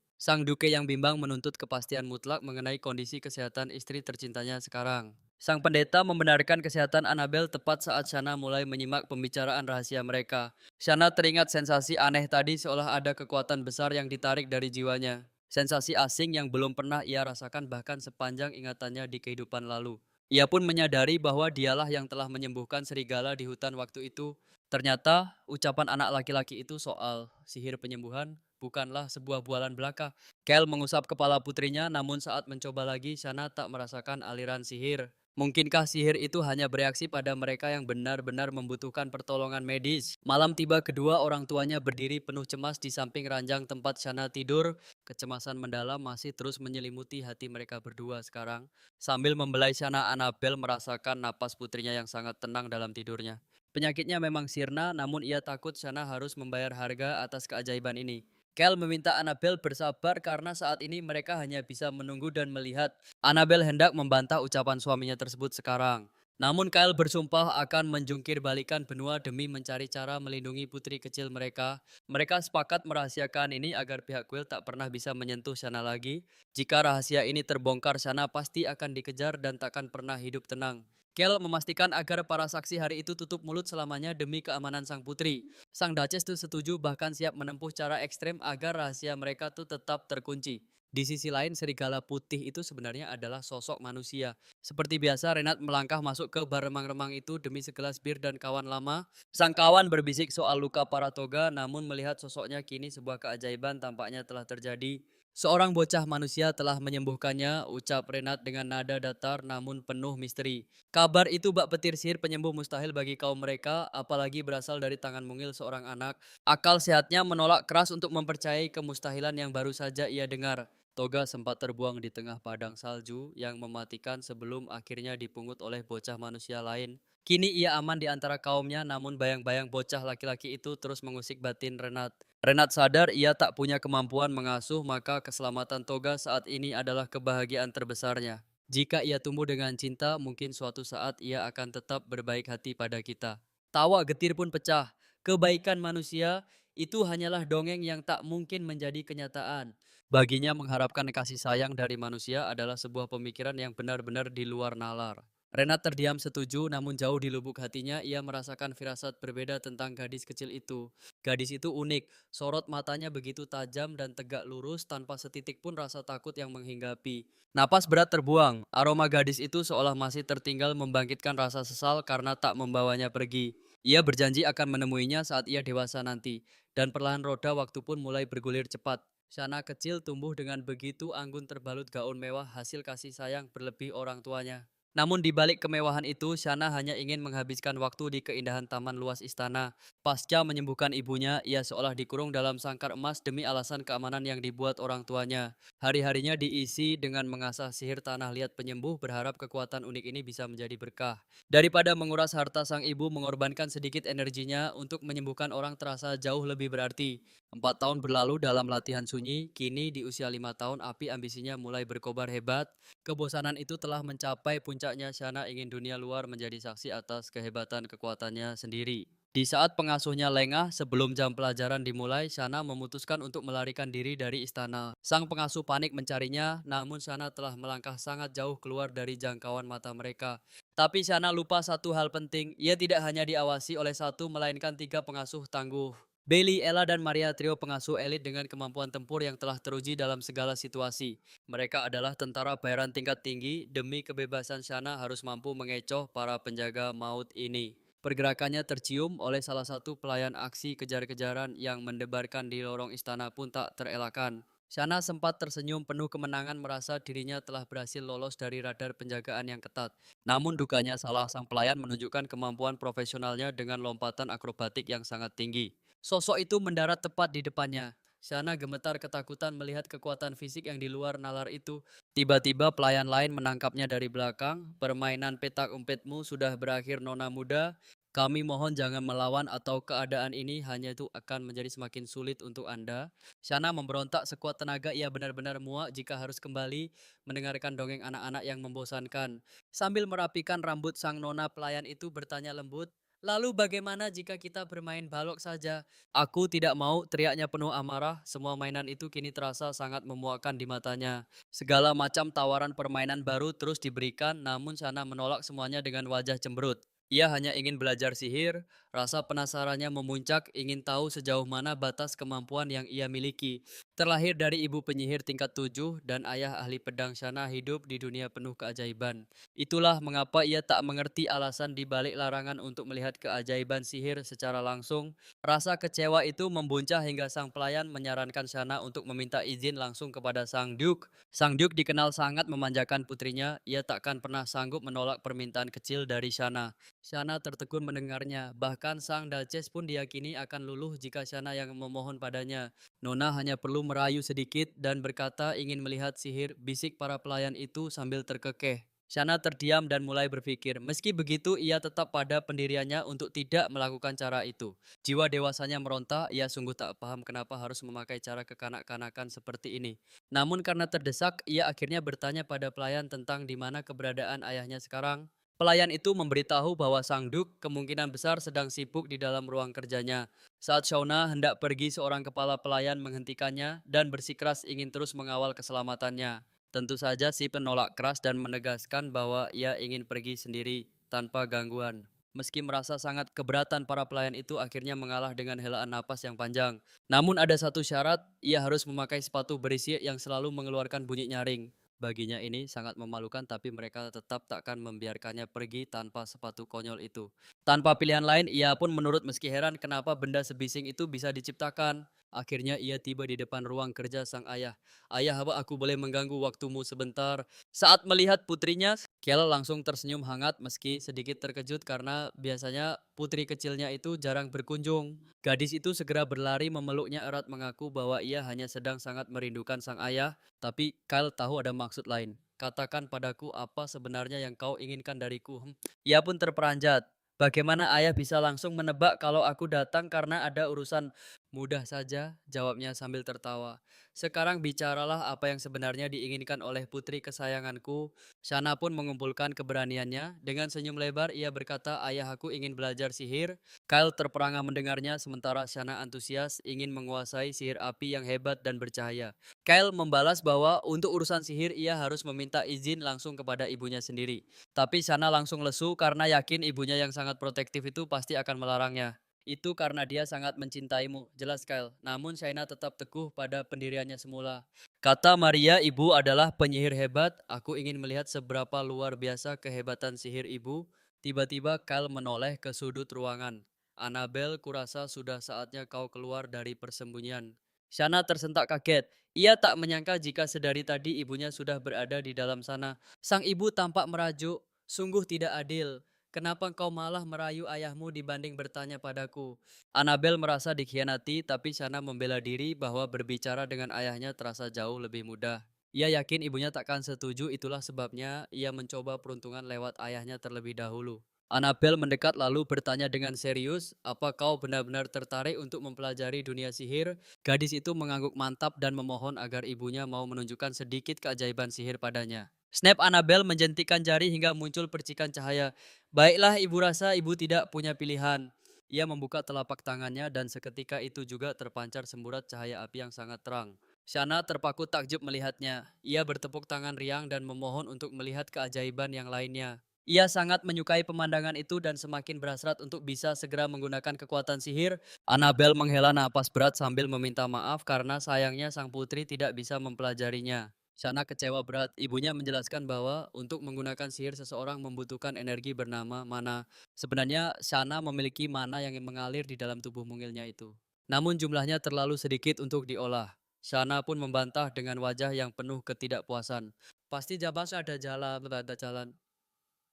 Sang duke yang bimbang menuntut kepastian mutlak mengenai kondisi kesehatan istri tercintanya sekarang. Sang pendeta membenarkan kesehatan Annabel tepat saat Shana mulai menyimak pembicaraan rahasia mereka. Shana teringat sensasi aneh tadi seolah ada kekuatan besar yang ditarik dari jiwanya. Sensasi asing yang belum pernah ia rasakan bahkan sepanjang ingatannya di kehidupan lalu. Ia pun menyadari bahwa dialah yang telah menyembuhkan serigala di hutan waktu itu. Ternyata ucapan anak laki-laki itu soal sihir penyembuhan bukanlah sebuah bualan belaka. Kel mengusap kepala putrinya, namun saat mencoba lagi, Shana tak merasakan aliran sihir. Mungkinkah sihir itu hanya bereaksi pada mereka yang benar-benar membutuhkan pertolongan medis? Malam tiba, kedua orang tuanya berdiri penuh cemas di samping ranjang tempat Shana tidur. Kecemasan mendalam masih terus menyelimuti hati mereka berdua sekarang. Sambil membelai Shana, Annabel merasakan napas putrinya yang sangat tenang dalam tidurnya. Penyakitnya memang sirna, namun ia takut Shana harus membayar harga atas keajaiban ini. Kel meminta Annabel bersabar karena saat ini mereka hanya bisa menunggu dan melihat. Annabel hendak membantah ucapan suaminya tersebut sekarang. Namun Kyle bersumpah akan menjungkir balikan benua demi mencari cara melindungi putri kecil mereka. Mereka sepakat merahasiakan ini agar pihak Quill tak pernah bisa menyentuh Shana lagi. Jika rahasia ini terbongkar, Shana pasti akan dikejar dan takkan pernah hidup tenang. Kel memastikan agar para saksi hari itu tutup mulut selamanya demi keamanan sang putri. Sang Duchess tuh setuju bahkan siap menempuh cara ekstrem agar rahasia mereka tuh tetap terkunci. Di sisi lain, serigala putih itu sebenarnya adalah sosok manusia. Seperti biasa, Renat melangkah masuk ke bar remang-remang itu demi segelas bir dan kawan lama. Sang kawan berbisik soal luka Paratoga, namun melihat sosoknya kini sebuah keajaiban tampaknya telah terjadi. Seorang bocah manusia telah menyembuhkannya, ucap Renat dengan nada datar namun penuh misteri. Kabar itu bak petir sihir penyembuh mustahil bagi kaum mereka, apalagi berasal dari tangan mungil seorang anak. Akal sehatnya menolak keras untuk mempercayai kemustahilan yang baru saja ia dengar. Toga sempat terbuang di tengah padang salju yang mematikan sebelum akhirnya dipungut oleh bocah manusia lain. Kini ia aman di antara kaumnya, namun bayang-bayang bocah laki-laki itu terus mengusik batin Renat. Renat sadar ia tak punya kemampuan mengasuh, maka keselamatan Toga saat ini adalah kebahagiaan terbesarnya. Jika ia tumbuh dengan cinta, mungkin suatu saat ia akan tetap berbaik hati pada kita. Tawa getir pun pecah. Kebaikan manusia itu hanyalah dongeng yang tak mungkin menjadi kenyataan. Baginya mengharapkan kasih sayang dari manusia adalah sebuah pemikiran yang benar-benar di luar nalar. Renat terdiam setuju, namun jauh di lubuk hatinya ia merasakan firasat berbeda tentang gadis kecil itu. Gadis itu unik, sorot matanya begitu tajam dan tegak lurus tanpa setitik pun rasa takut yang menghinggapi. Napas berat terbuang, aroma gadis itu seolah masih tertinggal membangkitkan rasa sesal karena tak membawanya pergi. Ia berjanji akan menemuinya saat ia dewasa nanti, dan perlahan roda waktu pun mulai bergulir cepat. Shana kecil tumbuh dengan begitu anggun terbalut gaun mewah hasil kasih sayang berlebih orang tuanya. Namun di balik kemewahan itu, Shana hanya ingin menghabiskan waktu di keindahan taman luas istana. Pasca menyembuhkan ibunya, ia seolah dikurung dalam sangkar emas demi alasan keamanan yang dibuat orang tuanya. Hari-harinya diisi dengan mengasah sihir tanah liat penyembuh, berharap kekuatan unik ini bisa menjadi berkah. Daripada menguras harta sang ibu, mengorbankan sedikit energinya untuk menyembuhkan orang terasa jauh lebih berarti. 4 tahun berlalu dalam latihan sunyi, kini di usia 5 tahun api ambisinya mulai berkobar hebat. Kebosanan itu telah mencapai puncaknya. Shana ingin dunia luar menjadi saksi atas kehebatan kekuatannya sendiri. Di saat pengasuhnya lengah, sebelum jam pelajaran dimulai, Shana memutuskan untuk melarikan diri dari istana. Sang pengasuh panik mencarinya, namun Shana telah melangkah sangat jauh keluar dari jangkauan mata mereka. Tapi Shana lupa satu hal penting, ia tidak hanya diawasi oleh satu melainkan 3 pengasuh tangguh. Bailey, Ella, dan Maria, trio pengasuh elit dengan kemampuan tempur yang telah teruji dalam segala situasi. Mereka adalah tentara bayaran tingkat tinggi, demi kebebasan Shana harus mampu mengecoh para penjaga maut ini. Pergerakannya tercium oleh salah satu pelayan aksi kejar-kejaran yang mendebarkan di lorong istana pun tak terelakkan. Shana sempat tersenyum penuh kemenangan merasa dirinya telah berhasil lolos dari radar penjagaan yang ketat. Namun dukanya salah sang pelayan menunjukkan kemampuan profesionalnya dengan lompatan akrobatik yang sangat tinggi. Sosok itu mendarat tepat di depannya. Shana gemetar ketakutan melihat kekuatan fisik yang di luar nalar itu. Tiba-tiba pelayan lain menangkapnya dari belakang. Permainan petak umpetmu sudah berakhir, nona muda. Kami mohon jangan melawan atau keadaan ini hanya itu akan menjadi semakin sulit untuk Anda. Shana memberontak sekuat tenaga, ia benar-benar muak jika harus kembali mendengarkan dongeng anak-anak yang membosankan. Sambil merapikan rambut sang nona pelayan itu bertanya lembut, lalu bagaimana jika kita bermain balok saja? Aku tidak mau, teriaknya penuh amarah. Semua mainan itu kini terasa sangat memuakkan di matanya. Segala macam tawaran permainan baru terus diberikan, namun Shana menolak semuanya dengan wajah cemberut. Ia hanya ingin belajar sihir, rasa penasarannya memuncak, ingin tahu sejauh mana batas kemampuan yang ia miliki. Terlahir dari ibu penyihir tingkat 7 dan ayah ahli pedang Shana hidup di dunia penuh keajaiban. Itulah mengapa ia tak mengerti alasan di balik larangan untuk melihat keajaiban sihir secara langsung. Rasa kecewa itu membuncah hingga sang pelayan menyarankan Shana untuk meminta izin langsung kepada sang Duke. Sang Duke dikenal sangat memanjakan putrinya, ia takkan pernah sanggup menolak permintaan kecil dari Shana. Shana tertegun mendengarnya, bahkan sang Duchess pun diyakini akan luluh jika Shana yang memohon padanya. Nona hanya perlu merayu sedikit dan berkata ingin melihat sihir, bisik para pelayan itu sambil terkekeh. Shana terdiam dan mulai berpikir, meski begitu ia tetap pada pendiriannya untuk tidak melakukan cara itu. Jiwa dewasanya meronta, ia sungguh tak paham kenapa harus memakai cara kekanak-kanakan seperti ini. Namun karena terdesak, ia akhirnya bertanya pada pelayan tentang di mana keberadaan ayahnya sekarang. Pelayan itu memberitahu bahwa sang Duk kemungkinan besar sedang sibuk di dalam ruang kerjanya. Saat Shauna hendak pergi, seorang kepala pelayan menghentikannya dan bersikeras ingin terus mengawal keselamatannya. Tentu saja si penolak keras dan menegaskan bahwa ia ingin pergi sendiri tanpa gangguan. Meski merasa sangat keberatan, para pelayan itu akhirnya mengalah dengan helaan napas yang panjang. Namun ada satu syarat, ia harus memakai sepatu berisi yang selalu mengeluarkan bunyi nyaring. Baginya ini sangat memalukan, tapi mereka tetap takkan membiarkannya pergi tanpa sepatu konyol itu. Tanpa pilihan lain, ia pun menurut meski heran kenapa benda sebising itu bisa diciptakan. Akhirnya ia tiba di depan ruang kerja sang ayah. Ayah, apa aku boleh mengganggu waktumu sebentar? Saat melihat putrinya, Kel langsung tersenyum hangat meski sedikit terkejut karena biasanya putri kecilnya itu jarang berkunjung. Gadis itu segera berlari memeluknya erat mengaku bahwa ia hanya sedang sangat merindukan sang ayah. Tapi Kyle tahu ada maksud lain. Katakan padaku apa sebenarnya yang kau inginkan dariku. Ia pun terperanjat. Bagaimana ayah bisa langsung menebak kalau aku datang karena ada urusan? Mudah saja, jawabnya sambil tertawa. Sekarang bicaralah apa yang sebenarnya diinginkan oleh putri kesayanganku. Shana pun mengumpulkan keberaniannya. Dengan senyum lebar ia berkata, ayah aku ingin belajar sihir. Kyle terperangah mendengarnya sementara Shana antusias ingin menguasai sihir api yang hebat dan bercahaya. Kyle membalas bahwa untuk urusan sihir ia harus meminta izin langsung kepada ibunya sendiri. Tapi Shana langsung lesu karena yakin ibunya yang sangat protektif itu pasti akan melarangnya. Itu karena dia sangat mencintaimu, jelas Kyle. Namun Shaina tetap teguh pada pendiriannya semula. Kata Maria, ibu adalah penyihir hebat. Aku ingin melihat seberapa luar biasa kehebatan sihir ibu. Tiba-tiba Kyle menoleh ke sudut ruangan. Annabel, kurasa sudah saatnya kau keluar dari persembunyian. Shana tersentak kaget. Ia tak menyangka jika sedari tadi ibunya sudah berada di dalam sana. Sang ibu tampak merajuk, sungguh tidak adil. Kenapa kau malah merayu ayahmu dibanding bertanya padaku? Annabel merasa dikhianati, tapi Shana membela diri bahwa berbicara dengan ayahnya terasa jauh lebih mudah. Ia yakin ibunya takkan setuju, itulah sebabnya ia mencoba peruntungan lewat ayahnya terlebih dahulu. Annabel mendekat lalu bertanya dengan serius, apa kau benar-benar tertarik untuk mempelajari dunia sihir? Gadis itu mengangguk mantap dan memohon agar ibunya mau menunjukkan sedikit keajaiban sihir padanya. Snap Annabel menjentikkan jari hingga muncul percikan cahaya. Baiklah, ibu rasa ibu tidak punya pilihan. Ia membuka telapak tangannya dan seketika itu juga terpancar semburat cahaya api yang sangat terang. Shana terpaku takjub melihatnya. Ia bertepuk tangan riang dan memohon untuk melihat keajaiban yang lainnya. Ia sangat menyukai pemandangan itu dan semakin berhasrat untuk bisa segera menggunakan kekuatan sihir. Annabel menghela napas berat sambil meminta maaf karena sayangnya sang putri tidak bisa mempelajarinya. Shana kecewa berat. Ibunya menjelaskan bahwa untuk menggunakan sihir seseorang membutuhkan energi bernama mana. Sebenarnya Shana memiliki mana yang mengalir di dalam tubuh mungilnya itu. Namun jumlahnya terlalu sedikit untuk diolah. Shana pun membantah dengan wajah yang penuh ketidakpuasan. Pasti Jabas ada jalan.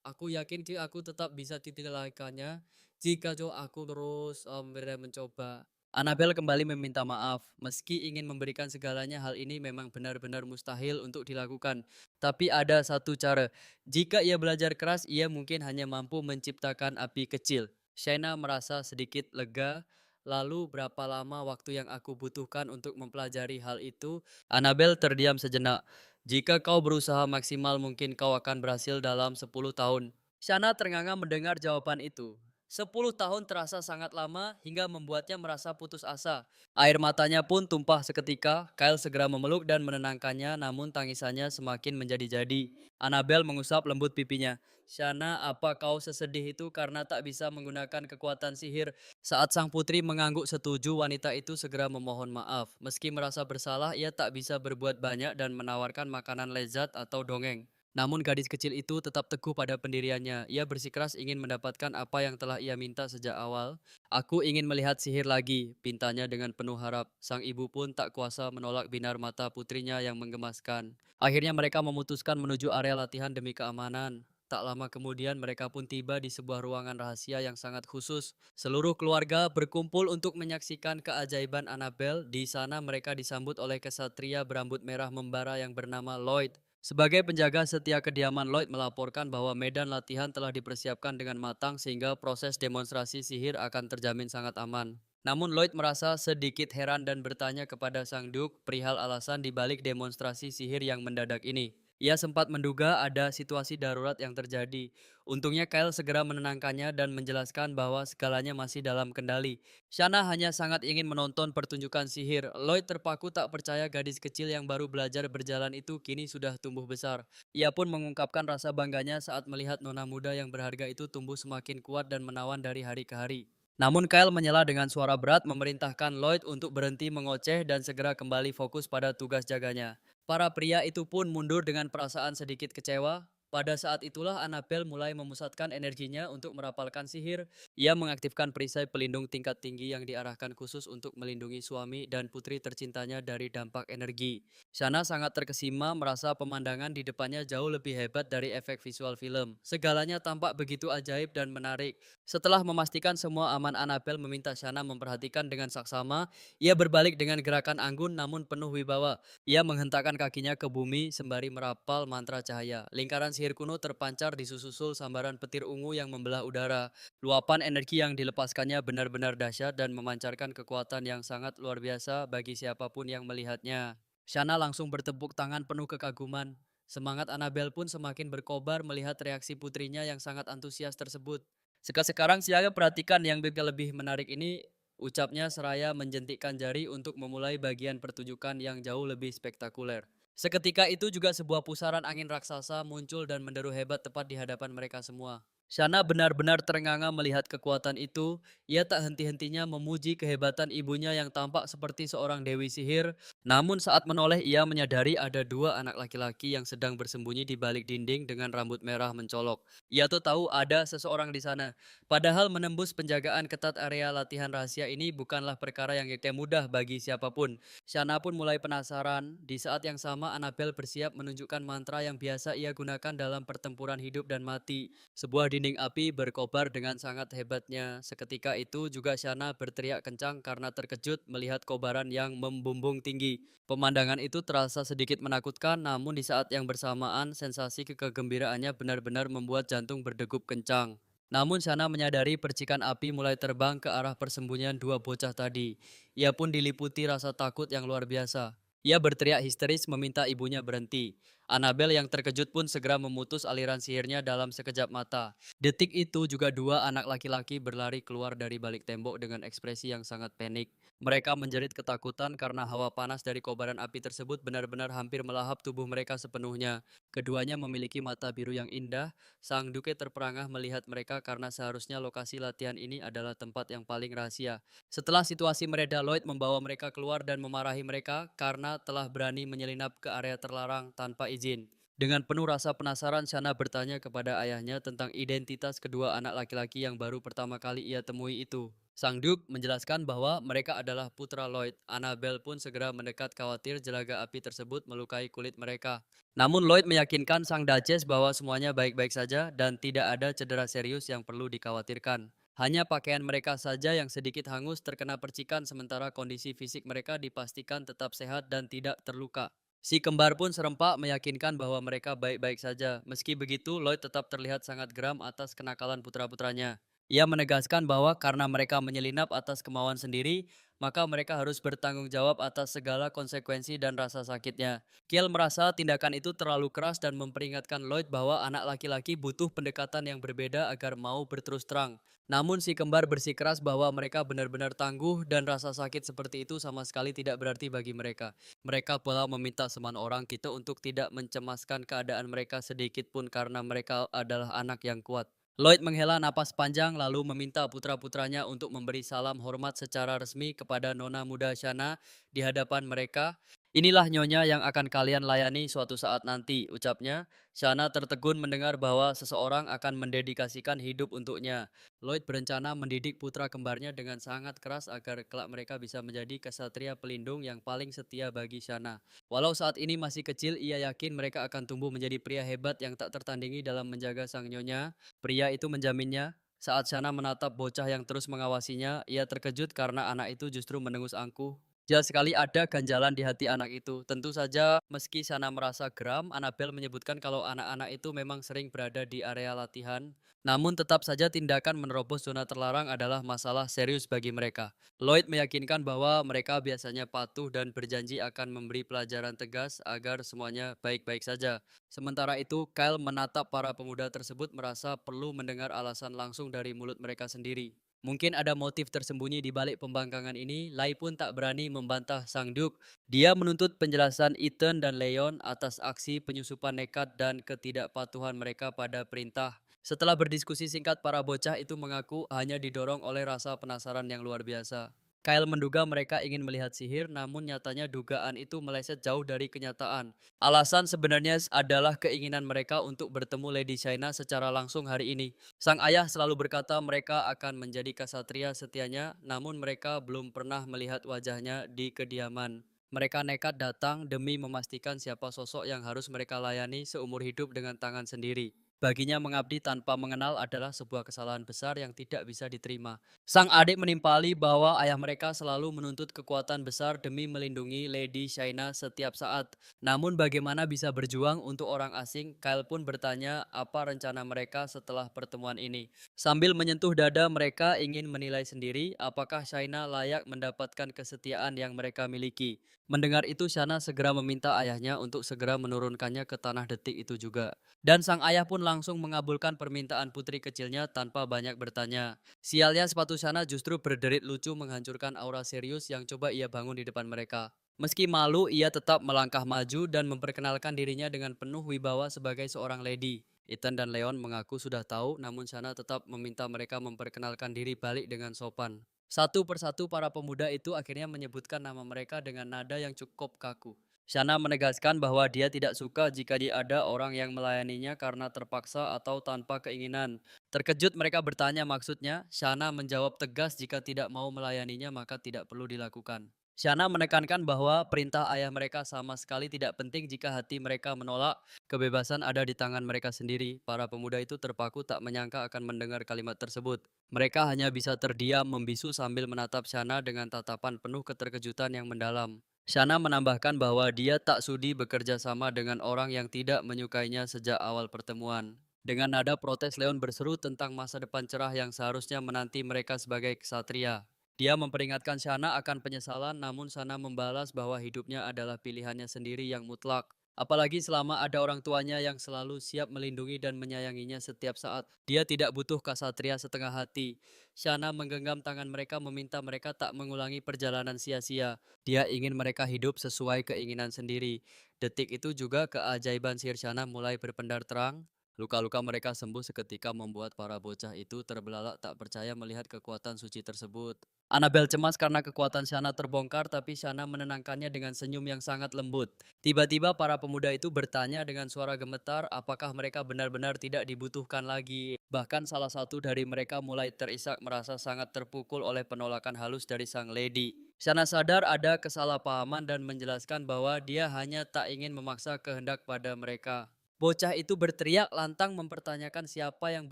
Aku yakin ki aku tetap bisa ditilaikannya jika aku terus mencoba. Annabel kembali meminta maaf. Meski ingin memberikan segalanya, hal ini memang benar-benar mustahil untuk dilakukan. Tapi ada satu cara. Jika ia belajar keras, ia mungkin hanya mampu menciptakan api kecil. Shaina merasa sedikit lega. Lalu berapa lama waktu yang aku butuhkan untuk mempelajari hal itu? Annabel terdiam sejenak. Jika kau berusaha maksimal mungkin kau akan berhasil dalam 10 tahun. Shana ternganga mendengar jawaban itu. 10 tahun terasa sangat lama hingga membuatnya merasa putus asa. Air matanya pun tumpah seketika. Kyle segera memeluk dan menenangkannya, namun tangisannya semakin menjadi-jadi. Annabel mengusap lembut pipinya. Shana, apa kau sesedih itu karena tak bisa menggunakan kekuatan sihir? Saat sang putri mengangguk setuju, wanita itu segera memohon maaf. Meski merasa bersalah, ia tak bisa berbuat banyak dan menawarkan makanan lezat atau dongeng. Namun gadis kecil itu tetap teguh pada pendiriannya. Ia bersikeras ingin mendapatkan apa yang telah ia minta sejak awal. Aku ingin melihat sihir lagi, pintanya dengan penuh harap. Sang ibu pun tak kuasa menolak binar mata putrinya yang menggemaskan. Akhirnya mereka memutuskan menuju area latihan demi keamanan. Tak lama kemudian mereka pun tiba di sebuah ruangan rahasia yang sangat khusus. Seluruh keluarga berkumpul untuk menyaksikan keajaiban Annabel. Di sana mereka disambut oleh kesatria berambut merah membara yang bernama Lloyd. Sebagai penjaga setia kediaman, Lloyd melaporkan bahwa medan latihan telah dipersiapkan dengan matang sehingga proses demonstrasi sihir akan terjamin sangat aman. Namun Lloyd merasa sedikit heran dan bertanya kepada Sang Duke perihal alasan dibalik demonstrasi sihir yang mendadak ini. Ia sempat menduga ada situasi darurat yang terjadi. Untungnya Kyle segera menenangkannya dan menjelaskan bahwa segalanya masih dalam kendali. Shana hanya sangat ingin menonton pertunjukan sihir. Lloyd terpaku tak percaya gadis kecil yang baru belajar berjalan itu kini sudah tumbuh besar. Ia pun mengungkapkan rasa bangganya saat melihat nona muda yang berharga itu tumbuh semakin kuat dan menawan dari hari ke hari. Namun Kyle menyela dengan suara berat memerintahkan Lloyd untuk berhenti mengoceh dan segera kembali fokus pada tugas jaganya. Para pria itu pun mundur dengan perasaan sedikit kecewa. Pada saat itulah Annabel mulai memusatkan energinya untuk merapalkan sihir. Ia mengaktifkan perisai pelindung tingkat tinggi yang diarahkan khusus untuk melindungi suami dan putri tercintanya dari dampak energi. Shana sangat terkesima merasa pemandangan di depannya jauh lebih hebat dari efek visual film. Segalanya tampak begitu ajaib dan menarik. Setelah memastikan semua aman, Annabel meminta Shana memperhatikan dengan saksama. Ia berbalik dengan gerakan anggun namun penuh wibawa. Ia menghentakkan kakinya ke bumi sembari merapal mantra cahaya. Lingkaran sihir kuno terpancar di susul sambaran petir ungu yang membelah udara. Luapan energi yang dilepaskannya benar-benar dahsyat dan memancarkan kekuatan yang sangat luar biasa bagi siapapun yang melihatnya. Shana langsung bertepuk tangan penuh kekaguman. Semangat Annabel pun semakin berkobar melihat reaksi putrinya yang sangat antusias tersebut. Sekarang saya perhatikan yang lebih menarik ini, ucapnya seraya menjentikkan jari untuk memulai bagian pertunjukan yang jauh lebih spektakuler. Seketika itu juga sebuah pusaran angin raksasa muncul dan menderu hebat tepat di hadapan mereka semua. Shana benar-benar ternganga melihat kekuatan itu. Ia tak henti-hentinya memuji kehebatan ibunya yang tampak seperti seorang dewi sihir. Namun saat menoleh ia menyadari ada dua anak laki-laki yang sedang bersembunyi di balik dinding dengan rambut merah mencolok. Ia tuh tahu ada seseorang di sana. Padahal menembus penjagaan ketat area latihan rahasia ini bukanlah perkara yang mudah bagi siapapun. Shana pun mulai penasaran. Di saat yang sama Annabel bersiap menunjukkan mantra yang biasa ia gunakan dalam pertempuran hidup dan mati. Sebuah dinding api berkobar dengan sangat hebatnya. Seketika itu juga Shana berteriak kencang karena terkejut melihat kobaran yang membumbung tinggi. Pemandangan itu terasa sedikit menakutkan, namun di saat yang bersamaan sensasi kegembiraannya benar-benar membuat jantung berdegup kencang. Namun Shana menyadari percikan api mulai terbang ke arah persembunyian dua bocah tadi. Ia pun diliputi rasa takut yang luar biasa. Ia berteriak histeris meminta ibunya berhenti. Annabel yang terkejut pun segera memutus aliran sihirnya dalam sekejap mata. Detik itu juga dua anak laki-laki berlari keluar dari balik tembok dengan ekspresi yang sangat panik. Mereka menjerit ketakutan karena hawa panas dari kobaran api tersebut benar-benar hampir melahap tubuh mereka sepenuhnya. Keduanya memiliki mata biru yang indah. Sang Duke terperangah melihat mereka karena seharusnya lokasi latihan ini adalah tempat yang paling rahasia. Setelah situasi mereda, Lloyd membawa mereka keluar dan memarahi mereka karena telah berani menyelinap ke area terlarang tanpa izin. Dengan penuh rasa penasaran, Shana bertanya kepada ayahnya tentang identitas kedua anak laki-laki yang baru pertama kali ia temui itu. Sang Duke menjelaskan bahwa mereka adalah putra Lloyd. Annabel pun segera mendekat khawatir jelaga api tersebut melukai kulit mereka. Namun Lloyd meyakinkan sang Duchess bahwa semuanya baik-baik saja dan tidak ada cedera serius yang perlu dikhawatirkan. Hanya pakaian mereka saja yang sedikit hangus terkena percikan sementara kondisi fisik mereka dipastikan tetap sehat dan tidak terluka. Si kembar pun serempak meyakinkan bahwa mereka baik-baik saja. Meski begitu, Lloyd tetap terlihat sangat geram atas kenakalan putra-putranya. Ia menegaskan bahwa karena mereka menyelinap atas kemauan sendiri, maka mereka harus bertanggung jawab atas segala konsekuensi dan rasa sakitnya. Kiel merasa tindakan itu terlalu keras dan memperingatkan Lloyd bahwa anak laki-laki butuh pendekatan yang berbeda agar mau berterus terang. Namun si kembar bersikeras bahwa mereka benar-benar tangguh dan rasa sakit seperti itu sama sekali tidak berarti bagi mereka. Mereka pula meminta semua orang kita untuk tidak mencemaskan keadaan mereka sedikit pun karena mereka adalah anak yang kuat. Lloyd menghela napas panjang lalu meminta putra-putranya untuk memberi salam hormat secara resmi kepada nona muda Shana di hadapan mereka. Inilah nyonya yang akan kalian layani suatu saat nanti, ucapnya. Shana tertegun mendengar bahwa seseorang akan mendedikasikan hidup untuknya. Lloyd berencana mendidik putra kembarnya dengan sangat keras agar kelak mereka bisa menjadi kesatria pelindung yang paling setia bagi Shana. Walau saat ini masih kecil, ia yakin mereka akan tumbuh menjadi pria hebat yang tak tertandingi dalam menjaga sang nyonya. Pria itu menjaminnya. Saat Shana menatap bocah yang terus mengawasinya, ia terkejut karena anak itu justru menengus angkuh. Jelas sekali ada ganjalan di hati anak itu. Tentu saja, meski Shana merasa geram, Annabel menyebutkan kalau anak-anak itu memang sering berada di area latihan. Namun tetap saja tindakan menerobos zona terlarang adalah masalah serius bagi mereka. Lloyd meyakinkan bahwa mereka biasanya patuh dan berjanji akan memberi pelajaran tegas agar semuanya baik-baik saja. Sementara itu, Kyle menatap para pemuda tersebut merasa perlu mendengar alasan langsung dari mulut mereka sendiri. Mungkin ada motif tersembunyi di balik pembangkangan ini, Lai pun tak berani membantah Sang Duke. Dia menuntut penjelasan Ethan dan Leon atas aksi penyusupan nekat dan ketidakpatuhan mereka pada perintah. Setelah berdiskusi singkat, para bocah itu mengaku hanya didorong oleh rasa penasaran yang luar biasa. Kyle menduga mereka ingin melihat sihir, namun nyatanya dugaan itu meleset jauh dari kenyataan. Alasan sebenarnya adalah keinginan mereka untuk bertemu Lady Shaina secara langsung hari ini. Sang ayah selalu berkata mereka akan menjadi ksatria setianya, namun mereka belum pernah melihat wajahnya di kediaman. Mereka nekat datang demi memastikan siapa sosok yang harus mereka layani seumur hidup dengan tangan sendiri. Baginya mengabdi tanpa mengenal adalah sebuah kesalahan besar yang tidak bisa diterima. Sang adik menimpali bahwa ayah mereka selalu menuntut kekuatan besar demi melindungi Lady Shaina setiap saat. Namun bagaimana bisa berjuang untuk orang asing? Kyle pun bertanya apa rencana mereka setelah pertemuan ini. Sambil menyentuh dada mereka ingin menilai sendiri apakah Shaina layak mendapatkan kesetiaan yang mereka miliki. Mendengar itu Shana segera meminta ayahnya untuk segera menurunkannya ke tanah detik itu juga. Dan sang ayah pun langsung mengabulkan permintaan putri kecilnya tanpa banyak bertanya. Sialnya sepatu Shana justru berderit lucu menghancurkan aura serius yang coba ia bangun di depan mereka. Meski malu, ia tetap melangkah maju dan memperkenalkan dirinya dengan penuh wibawa sebagai seorang lady. Ethan dan Leon mengaku sudah tahu, namun Shana tetap meminta mereka memperkenalkan diri balik dengan sopan. Satu persatu para pemuda itu akhirnya menyebutkan nama mereka dengan nada yang cukup kaku. Shana menegaskan bahwa dia tidak suka jika ada orang yang melayaninya karena terpaksa atau tanpa keinginan. Terkejut mereka bertanya maksudnya, Shana menjawab tegas jika tidak mau melayaninya maka tidak perlu dilakukan. Shana menekankan bahwa perintah ayah mereka sama sekali tidak penting jika hati mereka menolak, kebebasan ada di tangan mereka sendiri. Para pemuda itu terpaku tak menyangka akan mendengar kalimat tersebut. Mereka hanya bisa terdiam membisu sambil menatap Shana dengan tatapan penuh keterkejutan yang mendalam. Shana menambahkan bahwa dia tak sudi bekerja sama dengan orang yang tidak menyukainya sejak awal pertemuan. Dengan nada protes, Leon berseru tentang masa depan cerah yang seharusnya menanti mereka sebagai ksatria. Dia memperingatkan Shana akan penyesalan, namun Shana membalas bahwa hidupnya adalah pilihannya sendiri yang mutlak. Apalagi selama ada orang tuanya yang selalu siap melindungi dan menyayanginya setiap saat. Dia tidak butuh ksatria setengah hati. Shana menggenggam tangan mereka meminta mereka tak mengulangi perjalanan sia-sia. Dia ingin mereka hidup sesuai keinginan sendiri. Detik itu juga keajaiban sihir Shana mulai berpendar terang. Luka-luka mereka sembuh seketika membuat para bocah itu terbelalak tak percaya melihat kekuatan suci tersebut. Annabel cemas karena kekuatan Shana terbongkar, tapi Shana menenangkannya dengan senyum yang sangat lembut. Tiba-tiba para pemuda itu bertanya dengan suara gemetar apakah mereka benar-benar tidak dibutuhkan lagi. Bahkan salah satu dari mereka mulai terisak merasa sangat terpukul oleh penolakan halus dari sang lady. Shana sadar ada kesalahpahaman dan menjelaskan bahwa dia hanya tak ingin memaksa kehendak pada mereka. Bocah itu berteriak lantang mempertanyakan siapa yang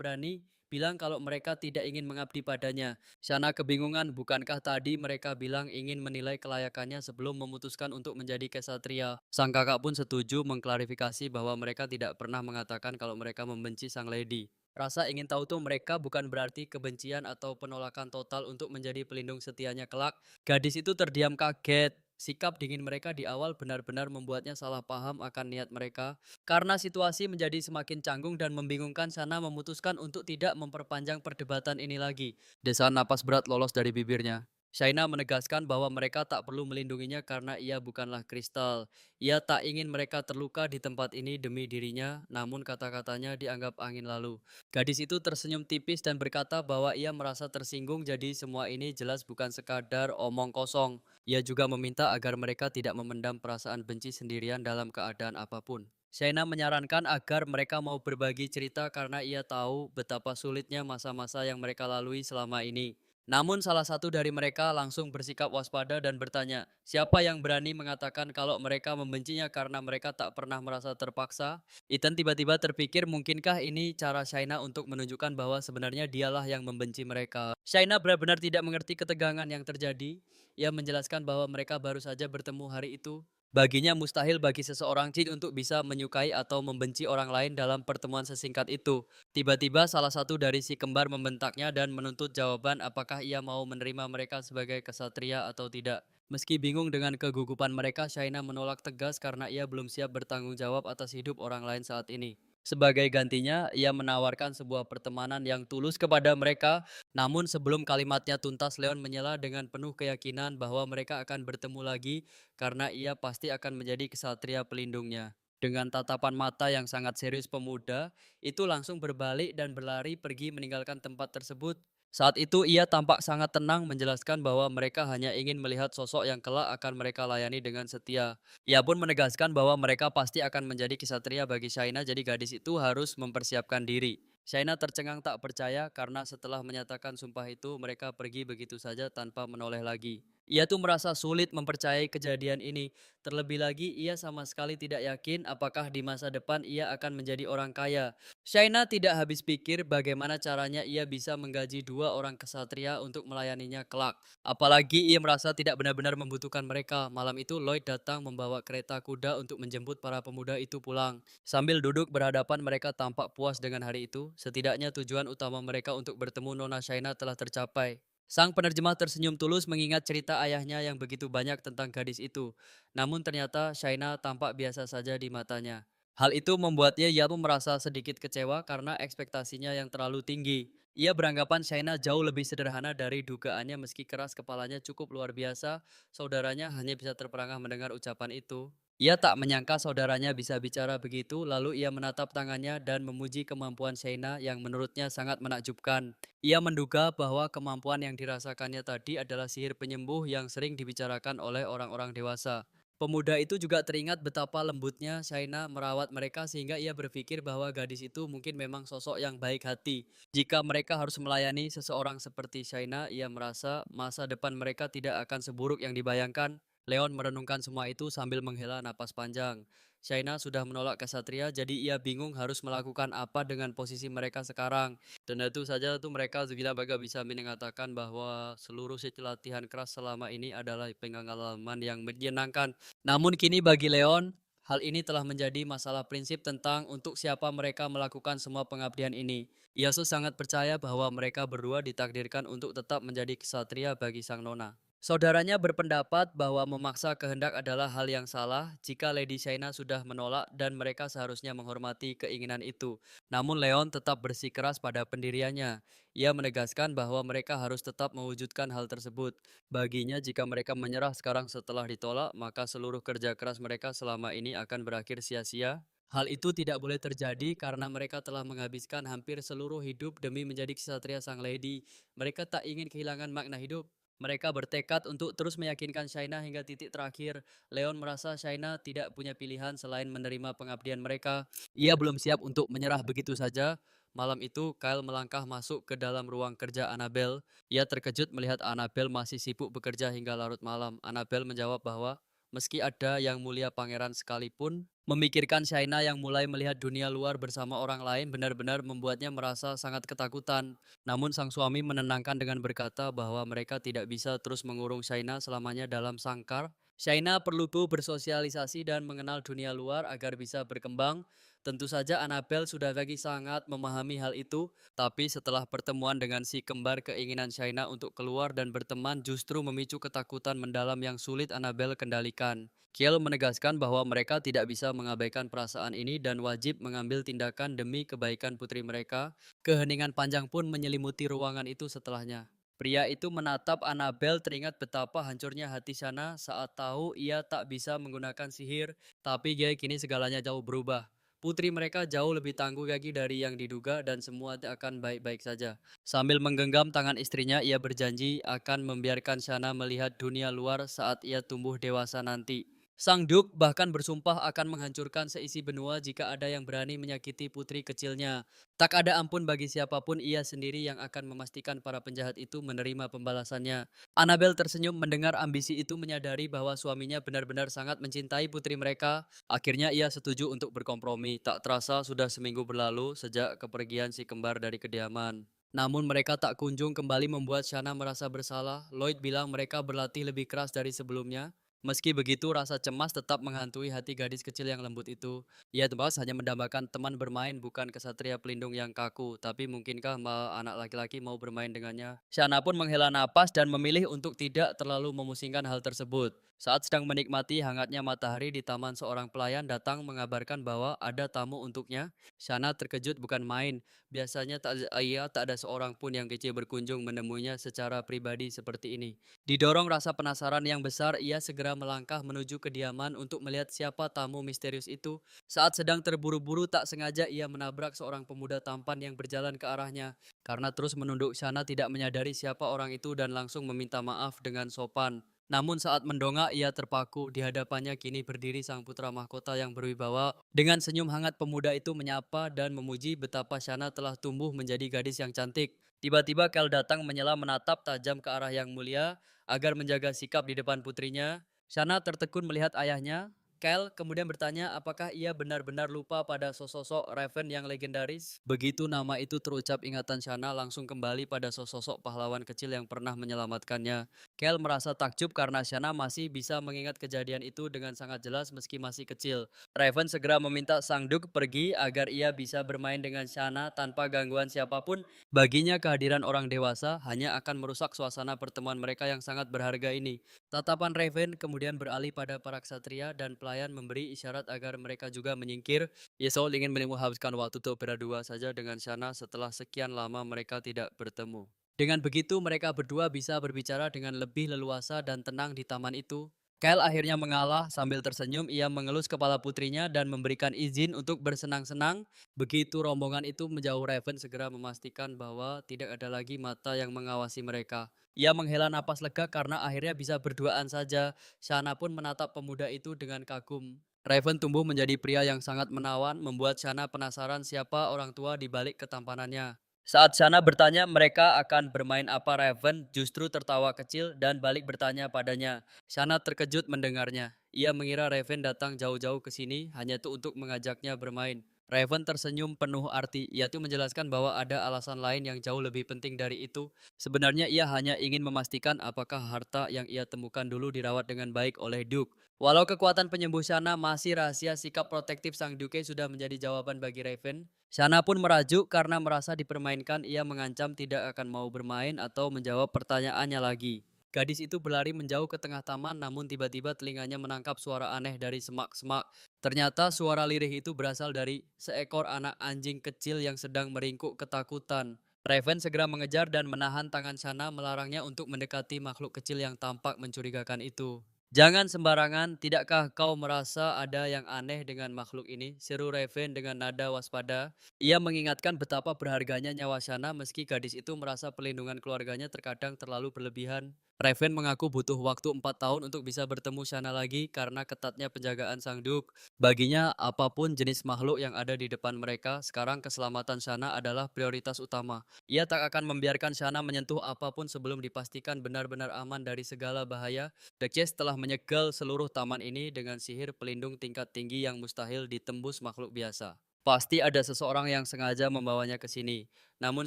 berani bilang kalau mereka tidak ingin mengabdi padanya. Shana kebingungan, bukankah tadi mereka bilang ingin menilai kelayakannya sebelum memutuskan untuk menjadi kesatria. Sang kakak pun setuju mengklarifikasi bahwa mereka tidak pernah mengatakan kalau mereka membenci sang lady. Rasa ingin tahu tuh mereka bukan berarti kebencian atau penolakan total untuk menjadi pelindung setianya kelak. Gadis itu terdiam kaget. Sikap dingin mereka di awal benar-benar membuatnya salah paham akan niat mereka. Karena situasi menjadi semakin canggung dan membingungkan, Sana memutuskan untuk tidak memperpanjang perdebatan ini lagi. Desahan napas berat lolos dari bibirnya. Shaina menegaskan bahwa mereka tak perlu melindunginya karena ia bukanlah kristal. Ia tak ingin mereka terluka di tempat ini demi dirinya, namun kata-katanya dianggap angin lalu. Gadis itu tersenyum tipis dan berkata bahwa ia merasa tersinggung, jadi semua ini jelas bukan sekadar omong kosong. Ia juga meminta agar mereka tidak memendam perasaan benci sendirian dalam keadaan apapun. Shaina menyarankan agar mereka mau berbagi cerita karena ia tahu betapa sulitnya masa-masa yang mereka lalui selama ini. Namun salah satu dari mereka langsung bersikap waspada dan bertanya, siapa yang berani mengatakan kalau mereka membencinya karena mereka tak pernah merasa terpaksa? Ethan tiba-tiba terpikir, mungkinkah ini cara Shaina untuk menunjukkan bahwa sebenarnya dialah yang membenci mereka. Shaina benar-benar tidak mengerti ketegangan yang terjadi. Ia menjelaskan bahwa mereka baru saja bertemu hari itu. Baginya mustahil bagi seseorang jin untuk bisa menyukai atau membenci orang lain dalam pertemuan sesingkat itu. Tiba-tiba salah satu dari si kembar membentaknya dan menuntut jawaban apakah ia mau menerima mereka sebagai kesatria atau tidak. Meski bingung dengan kegugupan mereka, Shaina menolak tegas karena ia belum siap bertanggung jawab atas hidup orang lain saat ini. Sebagai gantinya, ia menawarkan sebuah pertemanan yang tulus kepada mereka. Namun sebelum kalimatnya tuntas, Leon menyela dengan penuh keyakinan bahwa mereka akan bertemu lagi karena ia pasti akan menjadi kesatria pelindungnya. Dengan tatapan mata yang sangat serius, pemuda itu langsung berbalik dan berlari pergi meninggalkan tempat tersebut. Saat itu ia tampak sangat tenang menjelaskan bahwa mereka hanya ingin melihat sosok yang kelak akan mereka layani dengan setia. Ia pun menegaskan bahwa mereka pasti akan menjadi kesatria bagi Shaina, jadi gadis itu harus mempersiapkan diri. Shaina tercengang tak percaya karena setelah menyatakan sumpah itu mereka pergi begitu saja tanpa menoleh lagi. Ia tuh merasa sulit mempercayai kejadian ini. Terlebih lagi ia sama sekali tidak yakin apakah di masa depan ia akan menjadi orang kaya. Shaina tidak habis pikir bagaimana caranya ia bisa menggaji dua orang kesatria untuk melayaninya kelak. Apalagi ia merasa tidak benar-benar membutuhkan mereka. Malam itu Lloyd datang membawa kereta kuda untuk menjemput para pemuda itu pulang. Sambil duduk berhadapan, mereka tampak puas dengan hari itu. Setidaknya tujuan utama mereka untuk bertemu Nona Shaina telah tercapai. Sang penerjemah tersenyum tulus mengingat cerita ayahnya yang begitu banyak tentang gadis itu. Namun ternyata Shaina tampak biasa saja di matanya. Hal itu membuatnya ia pun merasa sedikit kecewa karena ekspektasinya yang terlalu tinggi. Ia beranggapan Shaina jauh lebih sederhana dari dugaannya, meski keras kepalanya cukup luar biasa. Saudaranya hanya bisa terperangah mendengar ucapan itu. Ia tak menyangka saudaranya bisa bicara begitu, lalu ia menatap tangannya dan memuji kemampuan Shaina yang menurutnya sangat menakjubkan. Ia menduga bahwa kemampuan yang dirasakannya tadi adalah sihir penyembuh yang sering dibicarakan oleh orang-orang dewasa. Pemuda itu juga teringat betapa lembutnya Shaina merawat mereka sehingga ia berpikir bahwa gadis itu mungkin memang sosok yang baik hati. Jika mereka harus melayani seseorang seperti Shaina, ia merasa masa depan mereka tidak akan seburuk yang dibayangkan. Leon merenungkan semua itu sambil menghela napas panjang. Shaina sudah menolak kesatria, jadi ia bingung harus melakukan apa dengan posisi mereka sekarang. Dan itu saja tuh mereka Zugila Baga bisa mengatakan bahwa seluruh sesi latihan keras selama ini adalah pengalaman yang menyenangkan. Namun kini bagi Leon, hal ini telah menjadi masalah prinsip tentang untuk siapa mereka melakukan semua pengabdian ini. Yasu sangat percaya bahwa mereka berdua ditakdirkan untuk tetap menjadi kesatria bagi sang nona. Saudaranya berpendapat bahwa memaksa kehendak adalah hal yang salah jika Lady Shaina sudah menolak dan mereka seharusnya menghormati keinginan itu. Namun Leon tetap bersikeras pada pendiriannya. Ia menegaskan bahwa mereka harus tetap mewujudkan hal tersebut. Baginya jika mereka menyerah sekarang setelah ditolak, maka seluruh kerja keras mereka selama ini akan berakhir sia-sia. Hal itu tidak boleh terjadi karena mereka telah menghabiskan hampir seluruh hidup demi menjadi ksatria sang lady. Mereka tak ingin kehilangan makna hidup. Mereka bertekad untuk terus meyakinkan Shaina hingga titik terakhir. Leon merasa Shaina tidak punya pilihan selain menerima pengabdian mereka. Ia belum siap untuk menyerah begitu saja. Malam itu, Kyle melangkah masuk ke dalam ruang kerja Annabelle. Ia terkejut melihat Annabelle masih sibuk bekerja hingga larut malam. Annabelle menjawab bahwa meski ada yang mulia pangeran sekalipun, memikirkan Shaina yang mulai melihat dunia luar bersama orang lain benar-benar membuatnya merasa sangat ketakutan. Namun sang suami menenangkan dengan berkata bahwa mereka tidak bisa terus mengurung Shaina selamanya dalam sangkar. Shaina perlu tuh bersosialisasi dan mengenal dunia luar agar bisa berkembang. Tentu saja Annabelle sudah lagi sangat memahami hal itu, tapi setelah pertemuan dengan si kembar keinginan Shaina untuk keluar dan berteman justru memicu ketakutan mendalam yang sulit Annabelle kendalikan. Kiel menegaskan bahwa mereka tidak bisa mengabaikan perasaan ini dan wajib mengambil tindakan demi kebaikan putri mereka. Keheningan panjang pun menyelimuti ruangan itu setelahnya. Pria itu menatap Annabelle teringat betapa hancurnya hati Shana saat tahu ia tak bisa menggunakan sihir, tapi kini segalanya jauh berubah. Putri mereka jauh lebih tangguh lagi dari yang diduga dan semua akan baik-baik saja. Sambil menggenggam tangan istrinya, ia berjanji akan membiarkan Shana melihat dunia luar saat ia tumbuh dewasa nanti. Sang Duk bahkan bersumpah akan menghancurkan seisi benua jika ada yang berani menyakiti putri kecilnya. Tak ada ampun bagi siapapun, ia sendiri yang akan memastikan para penjahat itu menerima pembalasannya. Annabelle tersenyum mendengar ambisi itu, menyadari bahwa suaminya benar-benar sangat mencintai putri mereka. Akhirnya ia setuju untuk berkompromi. Tak terasa sudah seminggu berlalu sejak kepergian si kembar dari kediaman. Namun mereka tak kunjung kembali membuat Shana merasa bersalah. Lloyd bilang mereka berlatih lebih keras dari sebelumnya. Meski begitu, rasa cemas tetap menghantui hati gadis kecil yang lembut itu. Ia tebas hanya mendambakan teman bermain, bukan kesatria pelindung yang kaku. Tapi mungkinkah anak laki-laki mau bermain dengannya? Shana pun menghela napas dan memilih untuk tidak terlalu memusingkan hal tersebut. Saat sedang menikmati hangatnya matahari di taman, seorang pelayan datang mengabarkan bahwa ada tamu untuknya. Shana terkejut bukan main. Biasanya tak ada seorang pun yang kecil berkunjung menemuinya secara pribadi seperti ini. Didorong rasa penasaran yang besar, ia segera melangkah menuju kediaman untuk melihat siapa tamu misterius itu. Saat sedang terburu-buru, tak sengaja ia menabrak seorang pemuda tampan yang berjalan ke arahnya. Karena terus menunduk, Shana tidak menyadari siapa orang itu dan langsung meminta maaf dengan sopan. Namun saat mendongak, ia terpaku. Di hadapannya kini berdiri sang putra mahkota yang berwibawa. Dengan senyum hangat, pemuda itu menyapa dan memuji betapa Shana telah tumbuh menjadi gadis yang cantik. Tiba-tiba Kel datang menyela menatap tajam ke arah yang mulia agar menjaga sikap di depan putrinya. Shana tertekun melihat ayahnya. Kel kemudian bertanya apakah ia benar-benar lupa pada sosok Raven yang legendaris. Begitu nama itu terucap, ingatan Shana langsung kembali pada sosok pahlawan kecil yang pernah menyelamatkannya. Kel merasa takjub karena Shana masih bisa mengingat kejadian itu dengan sangat jelas meski masih kecil. Raven segera meminta Sang Duk pergi agar ia bisa bermain dengan Shana tanpa gangguan siapapun. Baginya kehadiran orang dewasa hanya akan merusak suasana pertemuan mereka yang sangat berharga ini. Tatapan Raven kemudian beralih pada para ksatria dan pelayan memberi isyarat agar mereka juga menyingkir. Yesol ingin menghabiskan waktu untuk berdua saja dengan Shana setelah sekian lama mereka tidak bertemu. Dengan begitu mereka berdua bisa berbicara dengan lebih leluasa dan tenang di taman itu. Kyle akhirnya mengalah sambil tersenyum, ia mengelus kepala putrinya dan memberikan izin untuk bersenang-senang. Begitu rombongan itu menjauh, Raven segera memastikan bahwa tidak ada lagi mata yang mengawasi mereka. Ia menghela napas lega karena akhirnya bisa berduaan saja. Shana pun menatap pemuda itu dengan kagum. Raven tumbuh menjadi pria yang sangat menawan, membuat Shana penasaran siapa orang tua di balik ketampanannya. Saat Shana bertanya mereka akan bermain apa, Raven justru tertawa kecil dan balik bertanya padanya. Shana terkejut mendengarnya. Ia mengira Raven datang jauh-jauh ke sini hanya itu untuk mengajaknya bermain. Raven tersenyum penuh arti. Ia tuh menjelaskan bahwa ada alasan lain yang jauh lebih penting dari itu. Sebenarnya ia hanya ingin memastikan apakah harta yang ia temukan dulu dirawat dengan baik oleh Duke. Walau kekuatan penyembuh Shana masih rahasia, sikap protektif sang Duke sudah menjadi jawaban bagi Raven. Shana pun merajuk karena merasa dipermainkan. Ia mengancam tidak akan mau bermain atau menjawab pertanyaannya lagi. Gadis itu berlari menjauh ke tengah taman, namun tiba-tiba telinganya menangkap suara aneh dari semak-semak. Ternyata suara lirih itu berasal dari seekor anak anjing kecil yang sedang meringkuk ketakutan. Raven segera mengejar dan menahan tangan Shana, melarangnya untuk mendekati makhluk kecil yang tampak mencurigakan itu. Jangan sembarangan, tidakkah kau merasa ada yang aneh dengan makhluk ini? Seru Raven dengan nada waspada. Ia mengingatkan betapa berharganya nyawa Shana meski gadis itu merasa perlindungan keluarganya terkadang terlalu berlebihan. Raven mengaku butuh waktu 4 tahun untuk bisa bertemu Shana lagi karena ketatnya penjagaan Sang Duk. Baginya, apapun jenis makhluk yang ada di depan mereka, sekarang keselamatan Shana adalah prioritas utama. Ia tak akan membiarkan Shana menyentuh apapun sebelum dipastikan benar-benar aman dari segala bahaya. The Chase telah menyegel seluruh taman ini dengan sihir pelindung tingkat tinggi yang mustahil ditembus makhluk biasa. Pasti ada seseorang yang sengaja membawanya ke sini. Namun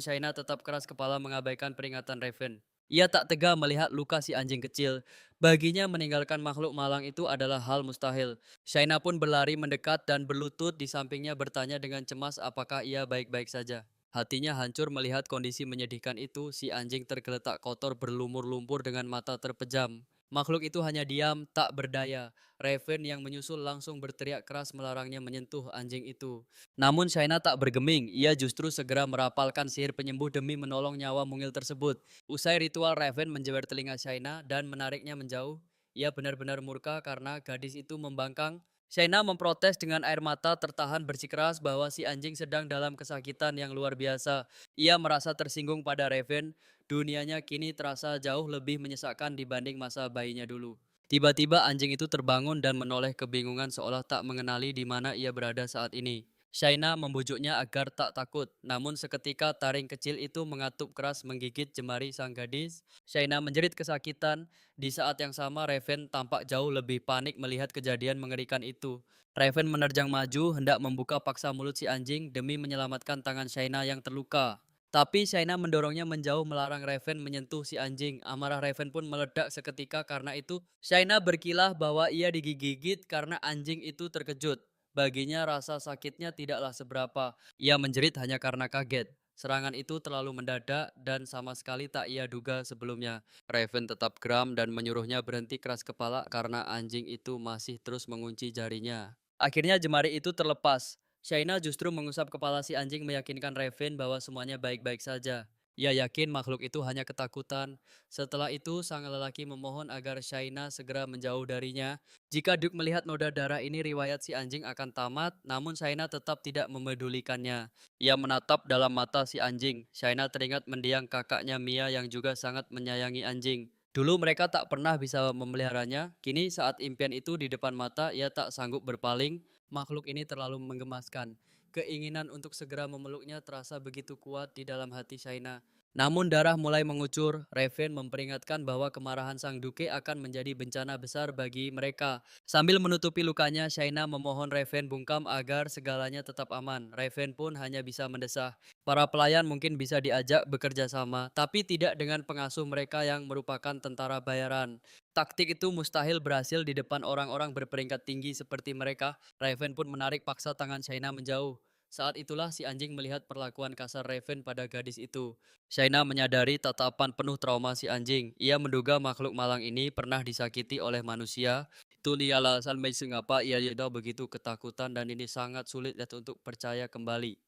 Shaina tetap keras kepala mengabaikan peringatan Raven. Ia tak tega melihat luka si anjing kecil. Baginya meninggalkan makhluk malang itu adalah hal mustahil. Shaina pun berlari mendekat dan berlutut di sampingnya bertanya dengan cemas apakah ia baik-baik saja. Hatinya hancur melihat kondisi menyedihkan itu, si anjing tergeletak kotor berlumur lumpur dengan mata terpejam. Makhluk itu hanya diam, tak berdaya. Raven yang menyusul langsung berteriak keras melarangnya menyentuh anjing itu. Namun Shaina tak bergeming, ia justru segera merapalkan sihir penyembuh demi menolong nyawa mungil tersebut. Usai ritual, Raven menjewer telinga Shaina dan menariknya menjauh. Ia benar-benar murka karena gadis itu membangkang. Shaina memprotes dengan air mata tertahan bersikeras bahwa si anjing sedang dalam kesakitan yang luar biasa. Ia merasa tersinggung pada Raven. Dunianya kini terasa jauh lebih menyesakkan dibanding masa bayinya dulu. Tiba-tiba anjing itu terbangun dan menoleh kebingungan seolah tak mengenali di mana ia berada saat ini. Shaina membujuknya agar tak takut, namun seketika taring kecil itu mengatup keras menggigit jemari sang gadis. Shaina menjerit kesakitan. Di saat yang sama, Raven tampak jauh lebih panik melihat kejadian mengerikan itu. Raven menerjang maju, hendak membuka paksa mulut si anjing demi menyelamatkan tangan Shaina yang terluka. Tapi Shaina mendorongnya menjauh melarang Raven menyentuh si anjing. Amarah Raven pun meledak seketika karena itu Shaina berkilah bahwa ia digigit karena anjing itu terkejut. Baginya rasa sakitnya tidaklah seberapa. Ia menjerit hanya karena kaget. Serangan itu terlalu mendadak dan sama sekali tak ia duga sebelumnya. Raven tetap geram dan menyuruhnya berhenti keras kepala karena anjing itu masih terus mengunci jarinya. Akhirnya jemari itu terlepas. Shaina justru mengusap kepala si anjing meyakinkan Raven bahwa semuanya baik-baik saja. Ia yakin makhluk itu hanya ketakutan. Setelah itu, sang lelaki memohon agar Shaina segera menjauh darinya. Jika Duke melihat noda darah ini, riwayat si anjing akan tamat, namun Shaina tetap tidak memedulikannya. Ia menatap dalam mata si anjing. Shaina teringat mendiang kakaknya Mia yang juga sangat menyayangi anjing. Dulu mereka tak pernah bisa memeliharanya, kini saat impian itu di depan mata, ia tak sanggup berpaling. Makhluk ini terlalu menggemaskan. Keinginan untuk segera memeluknya terasa begitu kuat di dalam hati Shaina. Namun darah mulai mengucur. Raven memperingatkan bahwa kemarahan sang duke akan menjadi bencana besar bagi mereka. Sambil menutupi lukanya, Shaina memohon Raven bungkam agar segalanya tetap aman. Raven pun hanya bisa mendesah. Para pelayan mungkin bisa diajak bekerja sama, tapi tidak dengan pengasuh mereka yang merupakan tentara bayaran. Taktik itu mustahil berhasil di depan orang-orang berperingkat tinggi seperti mereka. Raven pun menarik paksa tangan Shaina menjauh. Saat itulah si anjing melihat perlakuan kasar Raven pada gadis itu. Shaina menyadari tatapan penuh trauma si anjing. Ia menduga makhluk malang ini pernah disakiti oleh manusia. Itu dia alasan mengapa ia begitu ketakutan dan ini sangat sulit untuk percaya kembali.